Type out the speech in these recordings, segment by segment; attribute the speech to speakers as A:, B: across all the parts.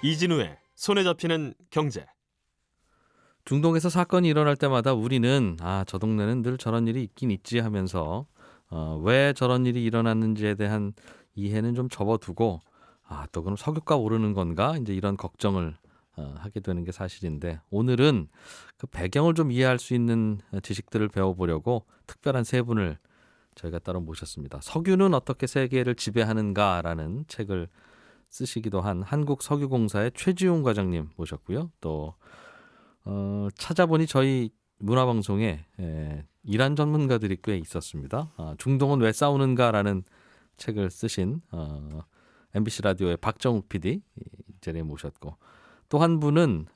A: 이진우의 손에 잡히는 경제.
B: 중동에서 사건이 일어날 때마다 우리는 저 동네는 늘 저런 일이 있긴 있지 하면서 왜 저런 일이 일어났는지에 대한 이해는 좀 접어두고 또 그럼 석유가 오르는 건가 이제 이런 걱정을 하게 되는 게 사실인데, 오늘은 그 배경을 좀 이해할 수 있는 지식들을 배워보려고 특별한 세 분을 저희가 따로 모셨습니다. 석유는 어떻게 세계를 지배하는가라는 책을 쓰시기도 한 한국석유공사의 최지용 과장님 모셨고요. 또 찾아보니 저희 문화방송에 이란 전문가들이 꽤 있었습니다. 중동은 왜 싸우는가라는 책을 쓰신 MBC 라디오의 박정욱 PD 이 자리에 모셨고, 또 한 분은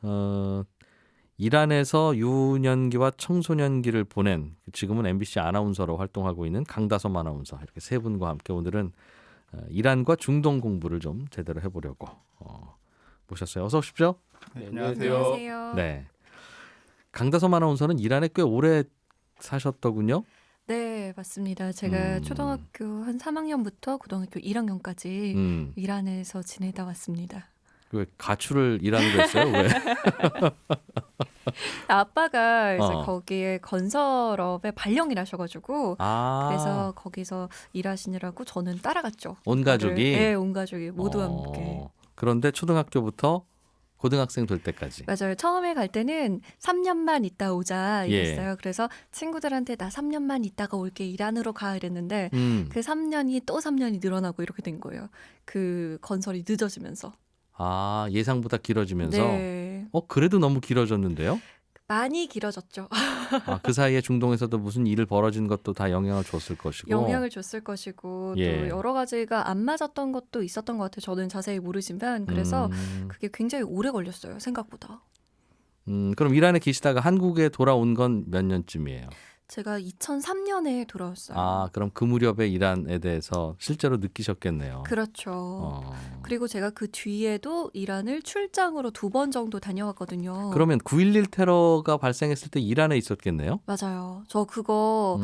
B: 이란에서 유년기와 청소년기를 보낸, 지금은 MBC 아나운서로 활동하고 있는 강다솜 아나운서, 이렇게 세 분과 함께 오늘은 이란과 중동 공부를 좀 제대로 해보려고 모셨어요. 어서 오십시오.
C: 네,
D: 안녕하세요.
B: 네. 강다솜 아나운서는 이란에 꽤 오래 사셨더군요.
D: 네, 맞습니다. 제가 초등학교 한 3학년부터 고등학교 1학년까지 이란에서 지내다 왔습니다.
B: 왜 가출을 이란으로 했어요? 왜?
D: 아빠가 이제 거기에 건설업에 발령일하셔가지고 그래서 거기서 일하시느라고 저는 따라갔죠.
B: 온 가족이?
D: 네, 온 가족이 모두 함께.
B: 그런데 초등학교부터 고등학생 될 때까지.
D: 맞아요. 처음에 갈 때는 3년만 있다 오자 이랬어요.
B: 예.
D: 그래서 친구들한테 나 3년만 있다가 올게, 이란으로 가 이랬는데 그 3년이 또 3년이 늘어나고 이렇게 된 거예요. 그 건설이 늦어지면서.
B: 예상보다 길어지면서.
D: 네.
B: 그래도 너무 길어졌는데요?
D: 많이 길어졌죠.
B: 그 사이에 중동에서도 무슨 일을 벌어진 것도 다 영향을 줬을 것이고.
D: 영향을 줬을 것이고
B: 예.
D: 또 여러 가지가 안 맞았던 것도 있었던 것 같아요. 저는 자세히 모르지만 그래서 그게 굉장히 오래 걸렸어요. 생각보다.
B: 그럼 이란에 계시다가 한국에 돌아온 건 몇 년쯤이에요?
D: 제가 2003년에 돌아왔어요.
B: 그럼 그 무렵에 이란에 대해서 실제로 느끼셨겠네요.
D: 그렇죠. 그리고 제가 그 뒤에도 이란을 출장으로 2번 정도 다녀왔거든요.
B: 그러면 9.11 테러가 발생했을 때 이란에 있었겠네요?
D: 맞아요. 저 그거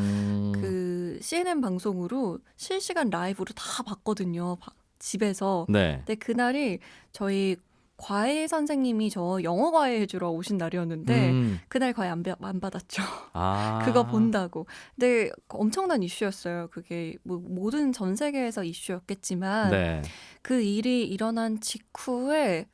D: 그 CNN 방송으로 실시간 라이브로 다 봤거든요. 집에서.
B: 네.
D: 근데 그날이 저희 과외 선생님이 저 영어 과외 해주러 오신 날이었는데 그날 과외 안 받았죠. 그거 본다고. 근데 엄청난 이슈였어요. 그게 뭐 모든 전 세계에서 이슈였겠지만
B: 네.
D: 그 일이 일어난 직후에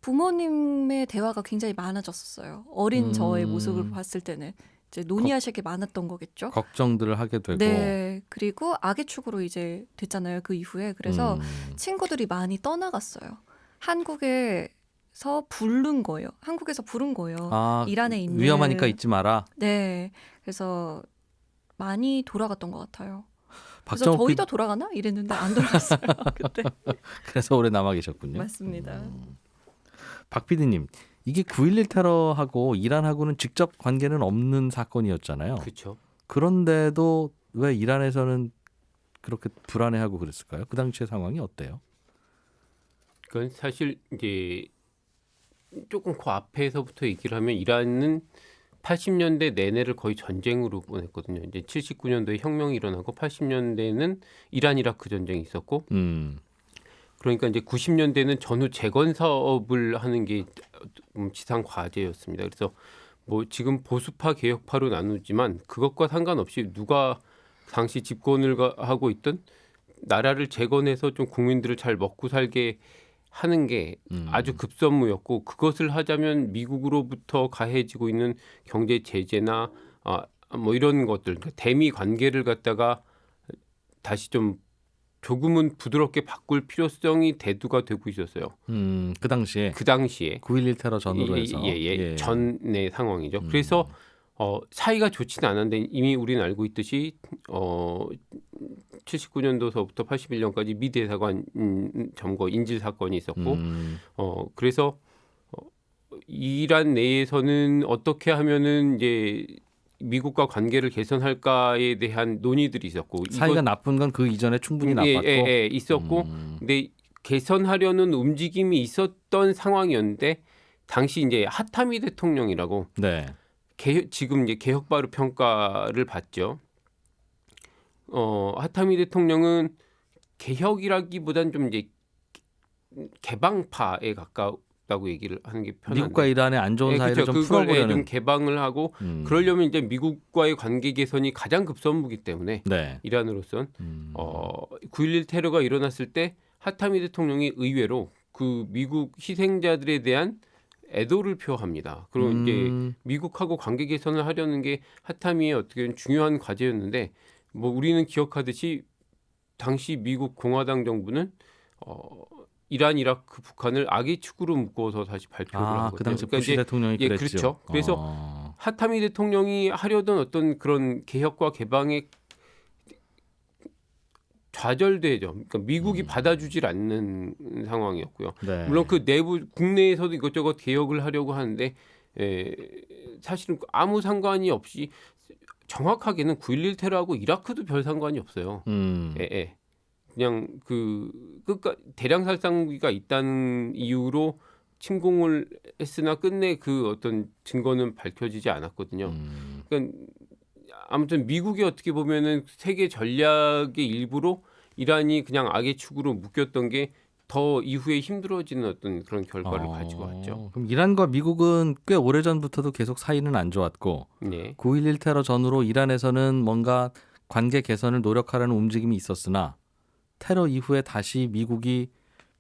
D: 부모님의 대화가 굉장히 많아졌었어요. 어린 저의 모습을 봤을 때는. 이제 논의하실 게 많았던 거겠죠.
B: 걱정들을 하게 되고.
D: 네. 그리고 악의 축으로 이제 됐잖아요. 그 이후에. 그래서 친구들이 많이 떠나갔어요. 한국에서 부른 거예요. 한국에서 부른 거예요. 이란에 있는.
B: 위험하니까 있지 마라.
D: 네. 그래서 많이 돌아갔던 것 같아요. 그래서
B: 박정욱
D: 저희도 돌아가나? 이랬는데 안 돌아갔어요. 그때.
B: 그래서 오래 남아 계셨군요.
D: 맞습니다.
B: 박 PD님, 이게 9.11 테러하고 이란하고는 직접 관계는 없는 사건이었잖아요.
C: 그렇죠.
B: 그런데도 왜 이란에서는 그렇게 불안해하고 그랬을까요? 그 당시의 상황이 어때요?
C: 그건 사실 이제 조금 그 앞에서부터 얘기를 하면 이란은 80년대 내내를 거의 전쟁으로 보냈거든요. 이제 79년도에 혁명이 일어나고 80년대에는 이란 이라크 전쟁이 있었고, 그러니까 이제 90년대는 전후 재건 사업을 하는 게 지상 과제였습니다. 그래서 뭐 지금 보수파 개혁파로 나누지만 그것과 상관없이 누가 당시 집권을 하고 있던 나라를 재건해서 좀 국민들을 잘 먹고 살게 하는 게 아주 급선무였고, 그것을 하자면 미국으로부터 가해지고 있는 경제 제재나 뭐 이런 것들, 그러니까 대미 관계를 갖다가 다시 좀 조금은 부드럽게 바꿀 필요성이 대두가 되고 있었어요.
B: 그 당시에 9.11 테러 전후로 해서
C: 전의 상황이죠. 그래서 사이가 좋지는 않았는데 이미 우리는 알고 있듯이 79년도서부터 81년까지 미 대사관 점거 인질 사건이 있었고, 그래서 이란 내에서는 어떻게 하면은 이제 미국과 관계를 개선할까에 대한 논의들이 있었고,
B: 사이가 나쁜 건 그 이전에 충분히 나빴고
C: 있었고, 근데 개선하려는 움직임이 있었던 상황이었는데 당시 이제 하타미 대통령이라고
B: 네.
C: 지금 이제 개혁바르 평가를 받죠. 하타미 대통령은 개혁이라기보다는 좀 이제 개방파에 있다고 얘기를 하는 게 편한데
B: 미국과 이란의 안 좋은 사이를
C: 그쵸.
B: 좀
C: 그걸
B: 풀어보려는.
C: 좀 개방을 하고 그러려면 이제 미국과의 관계 개선이 가장 급선무기 때문에
B: 네.
C: 이란으로선 9.11 테러가 일어났을 때 하타미 대통령이 의외로 그 미국 희생자들에 대한 애도를 표합니다. 그리고 이제 미국하고 관계 개선을 하려는 게 하타미의 어떻게 보면 중요한 과제였는데 뭐 우리는 기억하듯이 당시 미국 공화당 정부는 이란, 이라크, 북한을 악의 축으로 묶어서 다시 발표를 하거든요.
B: 그 당시
C: 그러니까
B: 부시
C: 이제
B: 대통령이
C: 예,
B: 그랬죠.
C: 그렇죠. 그래서 하타미 대통령이 하려던 어떤 그런 개혁과 개방에 좌절되죠. 그러니까 미국이 받아주질 않는 상황이었고요.
B: 네.
C: 물론 그 내부 국내에서도 이것저것 개혁을 하려고 하는데 사실은 아무 상관이 없이 정확하게는 9.11 테러하고 이라크도 별 상관이 없어요. 그냥 그 끝까 대량 살상무기가 있다는 이유로 침공을 했으나 끝내 그 어떤 증거는 밝혀지지 않았거든요. 그러니까 아무튼 미국이 어떻게 보면은 세계 전략의 일부로 이란이 그냥 악의 축으로 묶였던 게 더 이후에 힘들어지는 어떤 그런 결과를 가지고 왔죠.
B: 그럼 이란과 미국은 꽤 오래전부터도 계속 사이는 안 좋았고
C: 네.
B: 9.11 테러 전후로 이란에서는 뭔가 관계 개선을 노력하려는 움직임이 있었으나 테러 이후에 다시 미국이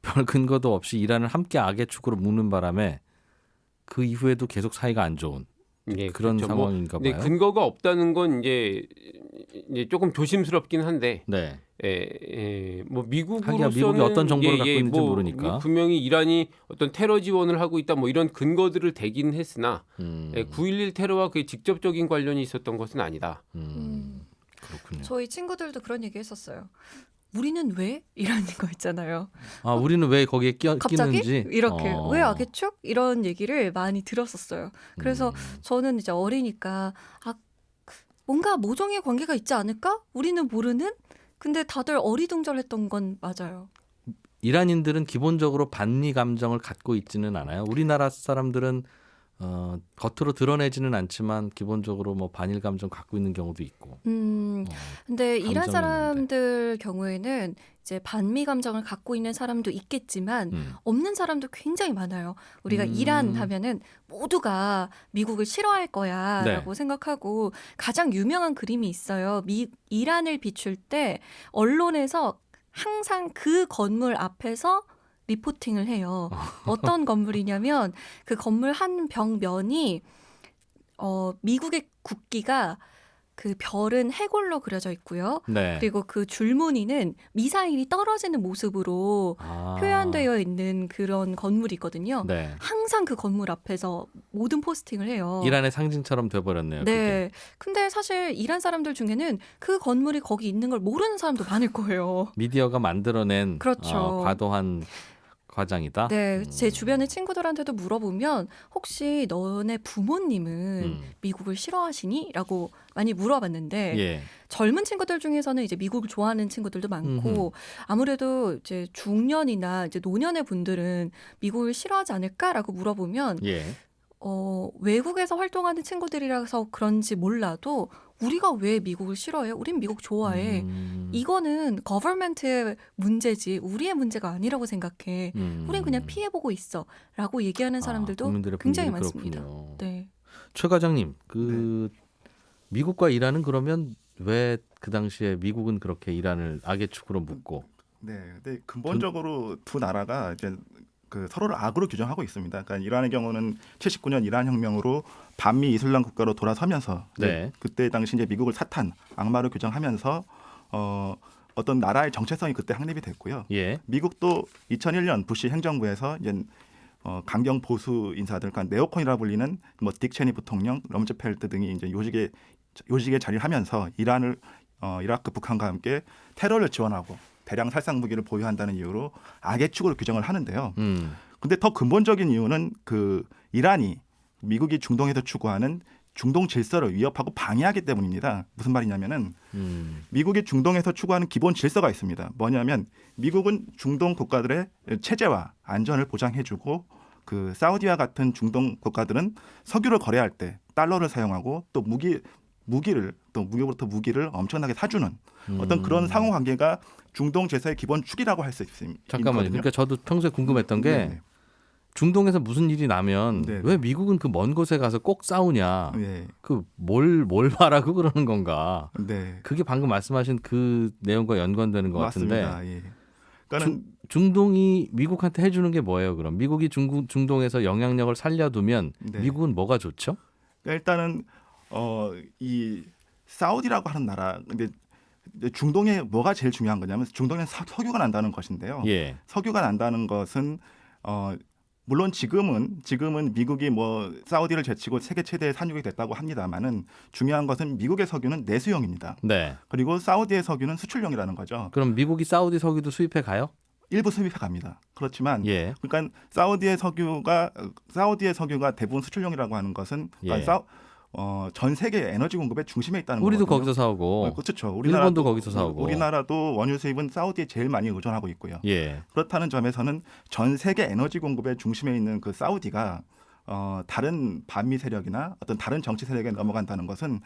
B: 별 근거도 없이 이란을 함께 악의 축으로 묶는 바람에 그 이후에도 계속 사이가 안 좋은
C: 네,
B: 그런
C: 그렇죠.
B: 상황인가 봐요.
C: 네, 근거가 없다는 건 이제 조금 조심스럽긴 한데,
B: 네.
C: 뭐
B: 하기야
C: 미국으로서는
B: 미국이 어떤 정보를 갖고 있는지
C: 뭐
B: 모르니까.
C: 분명히 이란이 어떤 테러 지원을 하고 있다, 뭐 이런 근거들을 대긴 했으나 9.11 테러와 그 직접적인 관련이 있었던 것은 아니다.
B: 그렇군요.
D: 저희 친구들도 그런 얘기 했었어요. 우리는 왜? 이런 거 있잖아요.
B: 우리는 왜 거기에
D: 갑자기
B: 끼는지
D: 이렇게 왜 악의 축? 이런 얘기를 많이 들었었어요. 그래서 저는 이제 어리니까 뭔가 모종의 관계가 있지 않을까? 우리는 모르는? 근데 다들 어리둥절했던 건 맞아요.
B: 이란인들은 기본적으로 반미 감정을 갖고 있지는 않아요. 우리나라 사람들은 겉으로 드러내지는 않지만 기본적으로 뭐 반일 감정 갖고 있는 경우도 있고.
D: 근데 이란
B: 감정이
D: 사람들 경우에는 이제 반미 감정을 갖고 있는 사람도 있겠지만 없는 사람도 굉장히 많아요. 우리가 이란 하면은 모두가 미국을 싫어할 거야라고 생각하고 가장 유명한 그림이 있어요. 이란을 비출 때 언론에서 항상 그 건물 앞에서 리포팅을 해요. 어떤 건물이냐면 그 건물 한 벽면이 미국의 국기가 그 별은 해골로 그려져 있고요.
B: 네.
D: 그리고 그 줄무늬는 미사일이 떨어지는 모습으로 표현되어 있는 그런 건물이거든요.
B: 네.
D: 항상 그 건물 앞에서 모든 포스팅을 해요.
B: 이란의 상징처럼 돼버렸네요.
D: 네. 근데 사실 이란 사람들 중에는 그 건물이 거기 있는 걸 모르는 사람도 많을 거예요.
B: 미디어가 만들어낸
D: 그렇죠.
B: 과도한 과장이다.
D: 네, 제 주변의 친구들한테도 물어보면 혹시 너네 부모님은 미국을 싫어하시니? 라고 많이 물어봤는데 젊은 친구들 중에서는 이제 미국을 좋아하는 친구들도 많고 아무래도 이제 중년이나 이제 노년의 분들은 미국을 싫어하지 않을까라고 물어보면 외국에서 활동하는 친구들이라서 그런지 몰라도 우리가 왜 미국을 싫어해? 우린 미국 좋아해. 이거는 거버먼트의 문제지 우리의 문제가 아니라고 생각해. 우린 그냥 피해보고 있어. 라고 얘기하는 사람들도 굉장히 많습니다.
B: 그렇군요.
D: 네.
B: 최 과장님, 미국과 이란은 그러면 왜 그 당시에 미국은 그렇게 이란을 악의 축으로 묶고?
E: 네, 근데 근본적으로 두 나라가 이제 그 서로를 악으로 규정하고 있습니다. 그러니까 이란의 경우는 79년 이란 혁명으로 반미 이슬람 국가로 돌아서면서 그때 당시 이제 미국을 사탄, 악마로 규정하면서 어떤 나라의 정체성이 그때 확립이 됐고요. 미국도 2001년 부시 행정부에서 이제 강경 보수 인사들, 그러니까 네오콘이라 불리는 뭐 딕 체니 부통령, 럼즈펠트 등이 이제 요직에 자리를 하면서 이란을 이라크, 북한과 함께 테러를 지원하고 대량 살상 무기를 보유한다는 이유로 악의 축으로 규정을 하는데요. 근데 더 근본적인 이유는 그 이란이 미국이 중동에서 추구하는 중동 질서를 위협하고 방해하기 때문입니다. 무슨 말이냐면은 미국이 중동에서 추구하는 기본 질서가 있습니다. 뭐냐면 미국은 중동 국가들의 체제와 안전을 보장해주고 그 사우디와 같은 중동 국가들은 석유를 거래할 때 달러를 사용하고 또 미국으로부터 무기를 엄청나게 사주는 어떤 그런 상호관계가 중동 질서의 기본 축이라고 할 수 있습니다.
B: 잠깐만요. 그러니까 저도 평소에 궁금했던 게 중동에서 무슨 일이 나면
E: 네.
B: 왜 미국은 그 먼 곳에 가서 꼭 싸우냐?
E: 네.
B: 그 뭘 바라고 그러는 건가?
E: 네.
B: 그게 방금 말씀하신 그 내용과 연관되는 것
E: 맞습니다.
B: 같은데
E: 예. 그러니까는
B: 중동이 미국한테 해주는 게 뭐예요? 그럼 미국이 중동에서 영향력을 살려두면
E: 네.
B: 미국은 뭐가 좋죠?
E: 일단은 이 사우디라고 하는 나라 근데 중동에 뭐가 제일 중요한 거냐면 중동에 석유가 난다는 것인데요.
B: 예.
E: 석유가 난다는 것은 물론 지금은 미국이 뭐 사우디를 제치고 세계 최대의 산유국이 됐다고 합니다만은 중요한 것은 미국의 석유는 내수용입니다.
B: 네.
E: 그리고 사우디의 석유는 수출용이라는 거죠.
B: 그럼 미국이 사우디 석유도 수입해 가요?
E: 일부 수입해 갑니다. 그렇지만
B: 예.
E: 그러니까 사우디의 석유가 대부분 수출용이라고 하는 것은 그러니까 전 세계 에너지 공급의 중심에 있다는
B: 우리도
E: 거거든요.
B: 거기서 사오고
E: 그렇죠.
B: 일본도 거기서 사오고
E: 우리나라도 원유 수입은 사우디에 제일 많이 의존하고 있고요.
B: 예.
E: 그렇다는 점에서는 전 세계 에너지 공급의 중심에 있는 그 사우디가 다른 반미 세력이나 어떤 다른 정치 세력에 넘어간다는 것은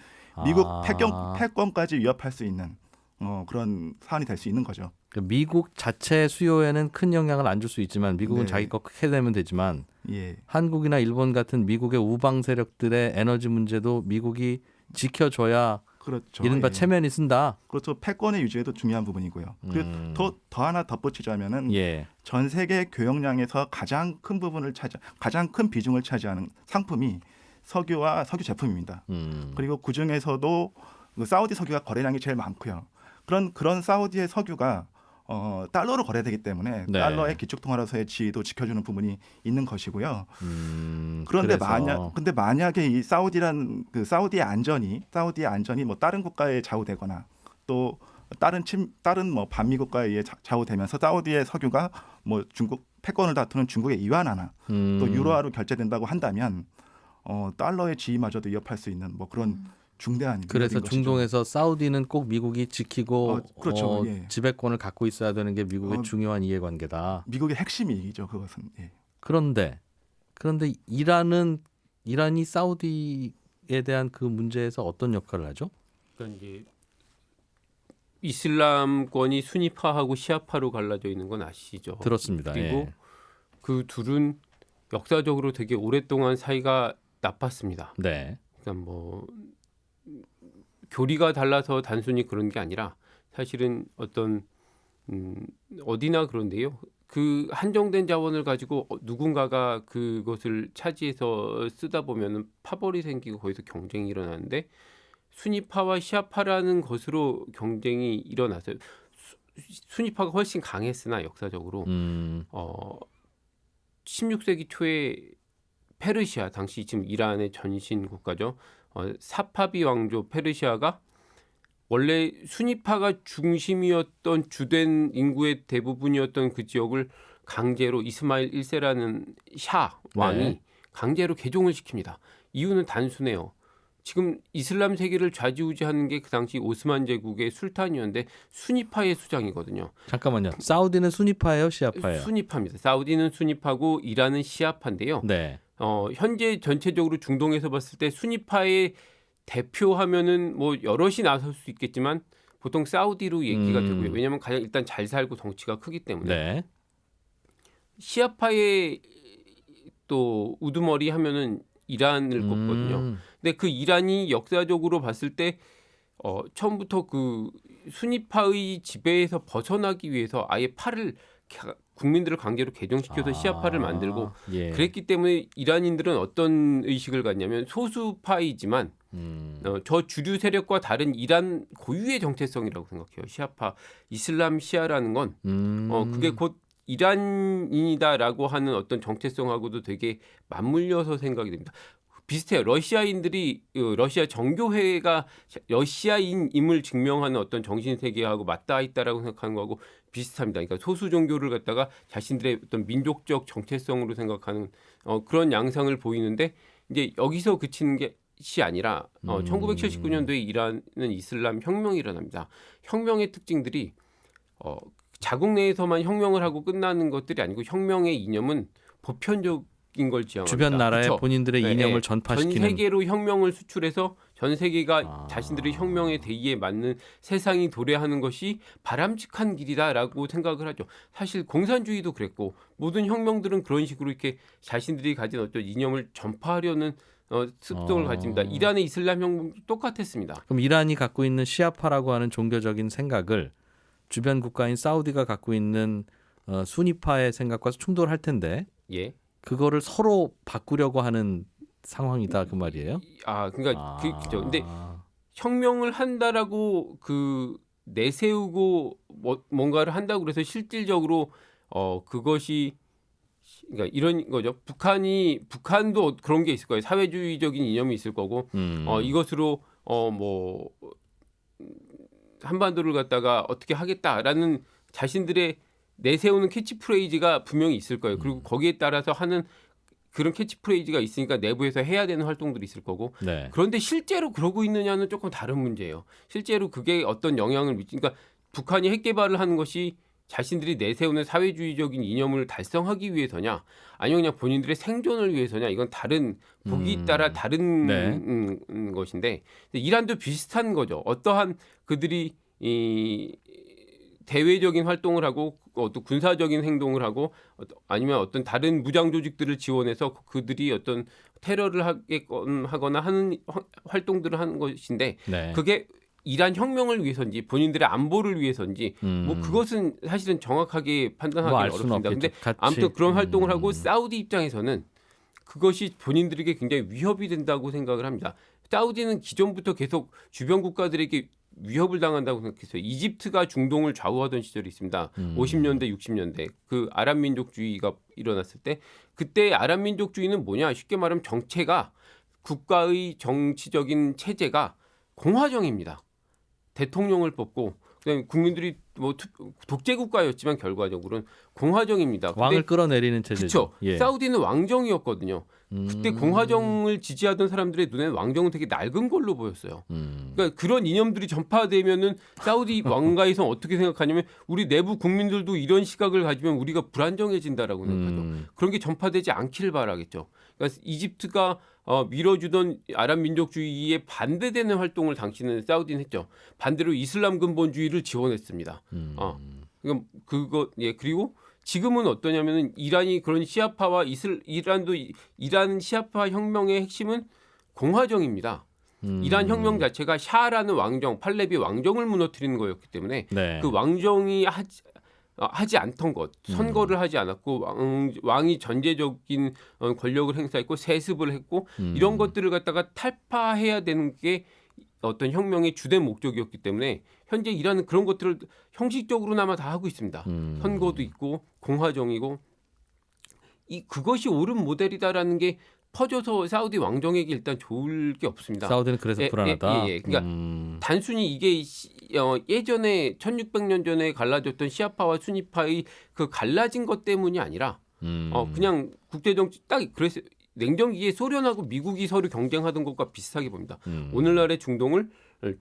E: 미국 패권까지 위협할 수 있는 그런 사안이 될 수 있는 거죠.
B: 미국 자체 수요에는 큰 영향을 안 줄 수 있지만 미국은
E: 네.
B: 자기 거 크게 되면 되지만
E: 예.
B: 한국이나 일본 같은 미국의 우방 세력들의 에너지 문제도 미국이 지켜줘야
E: 그렇죠.
B: 이른바
E: 예.
B: 체면이 쓴다.
E: 그렇죠. 패권의 유지에도 중요한 부분이고요. 그리고 더 하나 덧붙이자면은
B: 예.
E: 전 세계 교역량에서 가장 큰 비중을 차지하는 상품이 석유와 석유 제품입니다. 그리고 그 중에서도 사우디 석유가 거래량이 제일 많고요. 그런 사우디의 석유가 달러로 거래되기 때문에
B: 네.
E: 달러의 기축통화로서의 지위도 지켜주는 부분이 있는 것이고요. 그런데 만약에 이 사우디의 안전이 뭐 다른 국가에 좌우되거나 또 다른 뭐 반미 국가에 의해 좌우되면서 사우디의 석유가 뭐 중국 패권을 다투는 중국의 이완화나 또 유로화로 결제된다고 한다면 달러의 지위마저도 위협할 수 있는 뭐 그런 중대한
B: 그래서
E: 것이죠.
B: 중동에서 사우디는 꼭 미국이 지키고
E: 그렇죠. 예.
B: 지배권을 갖고 있어야 되는 게 미국의 중요한 이해관계다.
E: 미국의 핵심이죠. 그것은. 예.
B: 그런데 이란이 사우디에 대한 그 문제에서 어떤 역할을 하죠?
C: 그러니까 이제 이슬람권이 수니파하고 시아파로 갈라져 있는 건 아시죠?
B: 들었습니다.
C: 그리고
B: 예.
C: 그 둘은 역사적으로 되게 오랫동안 사이가 나빴습니다.
B: 네.
C: 그러니까 뭐 교리가 달라서 단순히 그런 게 아니라 사실은 어떤 어디나 그런데요. 그 한정된 자원을 가지고 누군가가 그것을 차지해서 쓰다 보면은 파벌이 생기고 거기서 경쟁이 일어나는데 수니파와 시아파라는 것으로 경쟁이 일어났어요. 수니파가 훨씬 강했으나 역사적으로 16세기 초에 페르시아 당시 지금 이란의 전신 국가죠. 사파비 왕조 페르시아가 원래 수니파가 중심이었던 주된 인구의 대부분이었던 그 지역을 강제로 이스마일 1세라는 샤 왕이 강제로 개종을 시킵니다. 이유는 단순해요. 지금 이슬람 세계를 좌지우지하는 게 그 당시 오스만 제국의 술탄이었는데 수니파의 수장이거든요.
B: 잠깐만요. 사우디는 수니파예요, 시아파예요?
C: 수니파입니다. 사우디는 수니파고 이란은 시아파인데요.
B: 네.
C: 현재 전체적으로 중동에서 봤을 때 수니파의 대표하면은 뭐 여럿이 나설 수 있겠지만 보통 사우디로 얘기가 되고요. 왜냐하면 가장 일단 잘 살고 덩치가 크기 때문에.
B: 네.
C: 시아파의 또 우두머리 하면은 이란을 꼽거든요. 근데 그 이란이 역사적으로 봤을 때 처음부터 그 수니파의 지배에서 벗어나기 위해서 아예 파를 국민들을 강제로 개종시켜서 시아파를 만들고 그랬기 때문에 이란인들은 어떤 의식을 갖냐면 소수파이지만 저 주류 세력과 다른 이란 고유의 정체성이라고 생각해요. 시아파, 이슬람 시아라는 건 그게 곧 이란인이다라고 하는 어떤 정체성하고도 되게 맞물려서 생각이 됩니다. 비슷해요. 러시아인들이 러시아 정교회가 러시아인임을 증명하는 어떤 정신 세계하고 맞닿아 있다라고 생각하는 거하고 비슷합니다. 그러니까 소수 종교를 갖다가 자신들의 어떤 민족적 정체성으로 생각하는 그런 양상을 보이는데 이제 여기서 그치는 것이 아니라 1979년도에 이란은 이슬람 혁명이 일어납니다. 혁명의 특징들이 자국 내에서만 혁명을 하고 끝나는 것들이 아니고 혁명의 이념은 보편적 걸 지향합니다.
B: 주변 나라에
C: 그렇죠?
B: 본인들의 이념을 전파시키는
C: 전 세계로 혁명을 수출해서 전 세계가 자신들의 혁명의 대의에 맞는 세상이 도래하는 것이 바람직한 길이다라고 생각을 하죠. 사실 공산주의도 그랬고 모든 혁명들은 그런 식으로 이렇게 자신들이 가진 어떤 이념을 전파하려는 습성을 가집니다. 이란의 이슬람 혁명도 똑같았습니다.
B: 그럼 이란이 갖고 있는 시아파라고 하는 종교적인 생각을 주변 국가인 사우디가 갖고 있는 수니파의 생각과 충돌할 텐데
C: 예.
B: 그거를 서로 바꾸려고 하는 상황이다 그 말이에요?
C: 그러니까 그죠. 근데 혁명을 한다라고 내세우고 뭔가를 한다고 그래서 실질적으로 그것이 그러니까 이런 거죠. 북한도 그런 게 있을 거예요. 사회주의적인 이념이 있을 거고 이것으로 뭐 한반도를 갖다가 어떻게 하겠다라는 자신들의 내세우는 캐치프레이즈가 분명히 있을 거예요. 그리고 거기에 따라서 하는 그런 캐치프레이즈가 있으니까 내부에서 해야 되는 활동들이 있을 거고.
B: 네.
C: 그런데 실제로 그러고 있느냐는 조금 다른 문제예요. 실제로 그게 어떤 영향을 그러니까 북한이 핵 개발을 하는 것이 자신들이 내세우는 사회주의적인 이념을 달성하기 위해서냐 아니면 그냥 본인들의 생존을 위해서냐 이건 다른 보기 따라 다른
B: 네.
C: 것인데 이란도 비슷한 거죠. 어떠한 그들이 이 대외적인 활동을 하고 어떤 군사적인 행동을 하고 아니면 어떤 다른 무장 조직들을 지원해서 그들이 어떤 테러를 하거나 하는 활동들을 하는 것인데
B: 네.
C: 그게 이란 혁명을 위해서인지 본인들의 안보를 위해서인지 뭐 그것은 사실은 정확하게 판단하기
B: 알 수는
C: 어렵습니다. 근데
B: 없겠죠.
C: 아무튼 그런 활동을 하고 사우디 입장에서는 그것이 본인들에게 굉장히 위협이 된다고 생각을 합니다. 사우디는 기존부터 계속 주변 국가들에게 위협을 당한다고 생각했어요. 이집트가 중동을 좌우하던 시절이 있습니다. 50년대, 60년대 그 아랍 민족주의가 일어났을 때 그때 아랍 민족주의는 뭐냐? 쉽게 말하면 정체가 국가의 정치적인 체제가 공화정입니다. 대통령을 뽑고 그다음에 국민들이 뭐 독재 국가였지만 결과적으로는 공화정입니다.
B: 왕을 끌어내리는 체제죠.
C: 그렇죠.
B: 예.
C: 사우디는 왕정이었거든요. 그때 공화정을 지지하던 사람들의 눈에는 왕정은 되게 낡은 걸로 보였어요. 그러니까 그런 이념들이 전파되면은 사우디 왕가에서 어떻게 생각하냐면 우리 내부 국민들도 이런 시각을 가지면 우리가 불안정해진다라고 생각하죠. 그런 게 전파되지 않기를 바라겠죠. 그러니까 이집트가 밀어주던 아랍 민족주의에 반대되는 활동을 당시는 사우디는 했죠. 반대로 이슬람 근본주의를 지원했습니다. 그리고 지금은 어떠냐면은 이란이 그런 시아파와 이란 시아파 혁명의 핵심은 공화정입니다. 이란 혁명 자체가 샤라는 왕정, 팔레비 왕정을 무너뜨리는 거였기 때문에
B: 네.
C: 그 왕정이 하지 않던 것, 선거를 하지 않았고 왕이 전제적인 권력을 행사했고 세습을 했고 이런 것들을 갖다가 탈파해야 되는 게 어떤 혁명의 주된 목적이었기 때문에 현재 이란은 그런 것들을 형식적으로나마 다 하고 있습니다. 선거도 있고 공화정이고 그것이 옳은 모델이다라는 게 퍼져서 사우디 왕정에게 일단 좋을 게 없습니다.
B: 사우디는 그래서 불안하다.
C: 그러니까 단순히 이게 예전에 1600년 전에 갈라졌던 시아파와 수니파의 그 갈라진 것 때문이 아니라 그냥 국제정치 딱 그래서 냉전기에 소련하고 미국이 서로 경쟁하던 것과 비슷하게 봅니다. 오늘날의 중동을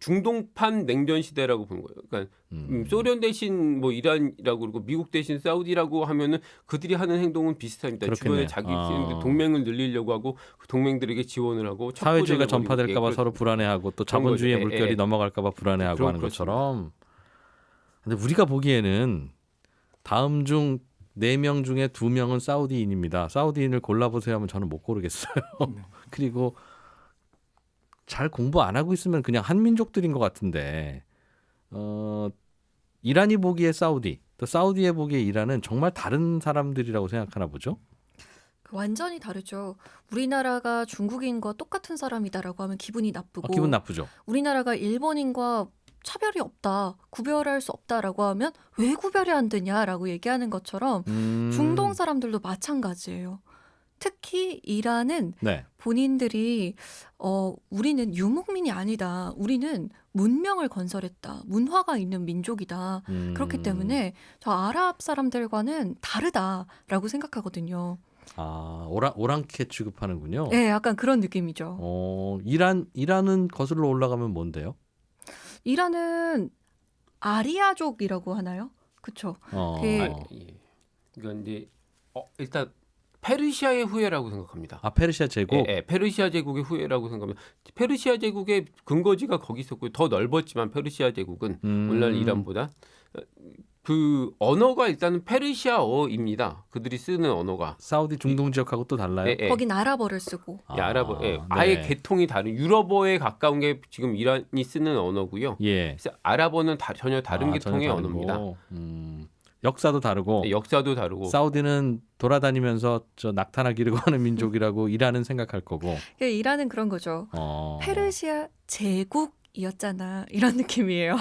C: 중동판 냉전 시대라고 보는 거예요. 그러니까 소련 대신 뭐 이란이라고 그러고 미국 대신 사우디라고 하면은 그들이 하는 행동은 비슷합니다.
B: 그렇겠네요.
C: 주변에 자기 동맹을 늘리려고 하고 그 동맹들에게 지원을 하고
B: 사회주의가 전파될까봐 서로 불안해하고 또 자본주의의 물결이 넘어갈까봐 불안해하고 하는 것처럼. 근데 우리가 보기에는 다음 중 4명 중에 2명은 사우디인입니다. 사우디인을 골라보세요 하면 저는 못 고르겠어요. 그리고 잘 공부 안 하고 있으면 그냥 한민족들인 것 같은데 이란이 보기에 사우디, 또 사우디에 보기에 이란은 정말 다른 사람들이라고 생각하나 보죠?
D: 완전히 다르죠. 우리나라가 중국인과 똑같은 사람이다라고 하면 기분이 나쁘고
B: 기분 나쁘죠.
D: 우리나라가 일본인과 차별이 없다, 구별할 수 없다라고 하면 왜 구별이 안 되냐라고 얘기하는 것처럼 중동 사람들도 마찬가지예요. 특히 이란은
B: 네.
D: 본인들이 우리는 유목민이 아니다. 우리는 문명을 건설했다. 문화가 있는 민족이다. 그렇기 때문에 저 아랍 사람들과는 다르다라고 생각하거든요.
B: 오랑캐 취급하는군요.
D: 네, 약간 그런 느낌이죠.
B: 이란은 거슬러 올라가면 뭔데요?
D: 이란은 아리아족이라고 하나요? 그렇죠.
C: 그러니까 이제 일단 페르시아의 후예라고 생각합니다.
B: 아, 페르시아 제국.
C: 예, 페르시아 제국의 후예라고 생각합니다. 페르시아 제국의 근거지가 거기 있었고요. 더 넓었지만 페르시아 제국은 오늘날 이란보다 그 언어가 일단은 페르시아어입니다. 그들이 쓰는 언어가
B: 사우디 중동 지역하고 또 달라요?
C: 예, 예.
D: 거긴 아랍어를 쓰고.
C: 예, 아랍어, 예.
B: 네.
C: 아예 계통이 다른 유럽어에 가까운 게 지금 이란이 쓰는 언어고요.
B: 예.
C: 그래서 아랍어는 전혀 다른
B: 아,
C: 계통의
B: 전혀 다르고.
C: 언어입니다.
B: 역사도 다르고.
C: 예, 역사도 다르고.
B: 사우디는 돌아다니면서 저 낙타나 기르고 하는 민족이라고 이란은 생각할 거고.
D: 그러니까 이란은 그런 거죠.
B: 어.
D: 페르시아 제국이었잖아. 이런 느낌이에요.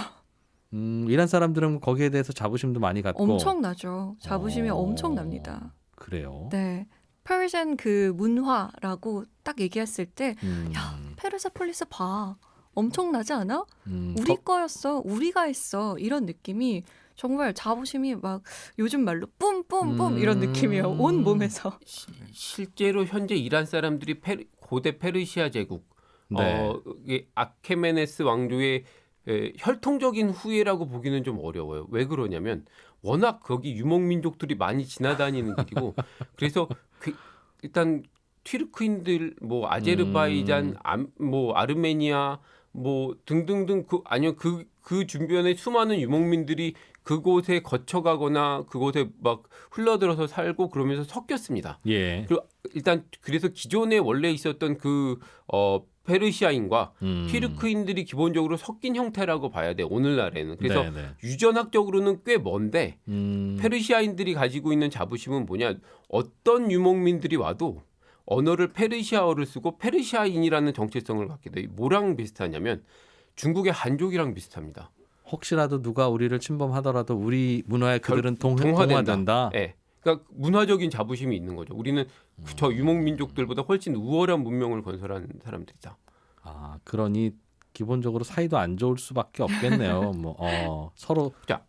B: 이란 사람들은 거기에 대해서 자부심도 많이 갖고.
D: 엄청나죠. 자부심이
B: 어.
D: 엄청납니다.
B: 그래요.
D: 네. 페르시안 그 문화라고 딱 얘기했을 때
B: 음.
D: 페르세폴리스 봐. 엄청나지 않아? 우리
B: 거-
D: 거였어. 우리가 했어. 이런 느낌이 정말 자부심이 막 요즘 말로 뿜뿜뿜 이런 느낌이에요. 온 몸에서.
C: 실제로 현재 이란 사람들이 고대 페르시아 제국,
B: 네.
C: 이게 아케메네스 왕조의 혈통적인 후예라고 보기는 좀 어려워요. 왜 그러냐면 워낙 거기 유목민족들이 많이 지나다니는 길이고 그래서 일단 튀르크인들, 뭐 아제르바이잔, 뭐 아르메니아, 뭐 등등등 그 주변에 수많은 유목민들이 그곳에 거쳐가거나 그곳에 막 흘러들어서 살고 그러면서 섞였습니다.
B: 예.
C: 그리고 일단 그래서 기존에 원래 있었던 그 페르시아인과 튀르크인들이 기본적으로 섞인 형태라고 봐야 돼. 오늘날에는. 그래서
B: 네네.
C: 유전학적으로는 꽤 먼데 페르시아인들이 가지고 있는 자부심은 뭐냐? 어떤 유목민들이 와도 언어를 페르시아어를 쓰고 페르시아인이라는 정체성을 갖게 돼. 뭐랑 비슷하냐면 중국의 한족이랑 비슷합니다.
B: 혹시라도 누가 우리를 침범하더라도 우리 문화에 그들은 동화된다.
C: 예. 그러니까 문화적인 자부심이 있는 거죠. 우리는 저 유목민족들보다 훨씬 우월한 문명을 건설한 사람들이다.
B: 아, 그러니 기본적으로 사이도 안 좋을 수밖에 없겠네요. 서로
C: 자,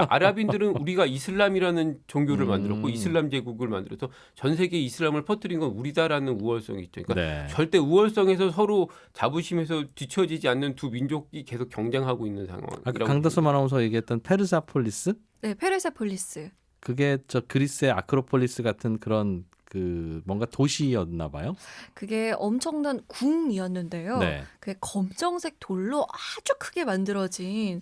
C: 아랍인들은 우리가 이슬람이라는 종교를 만들었고 이슬람 제국을 만들어서 전 세계 이슬람을 퍼뜨린 건 우리다라는 우월성이 있죠. 그러니까
B: 네.
C: 절대 우월성에서 서로 자부심에서 뒤처지지 않는 두 민족이 계속 경쟁하고 있는 상황이라고.
B: 아까 강다솜 아나운서 얘기했던 페르사폴리스?
D: 네, 페르세폴리스.
B: 그게 저 그리스의 아크로폴리스 같은 그런 그 뭔가 도시였나 봐요.
D: 그게 엄청난 궁이었는데요.
B: 네.
D: 그게 검정색 돌로 아주 크게 만들어진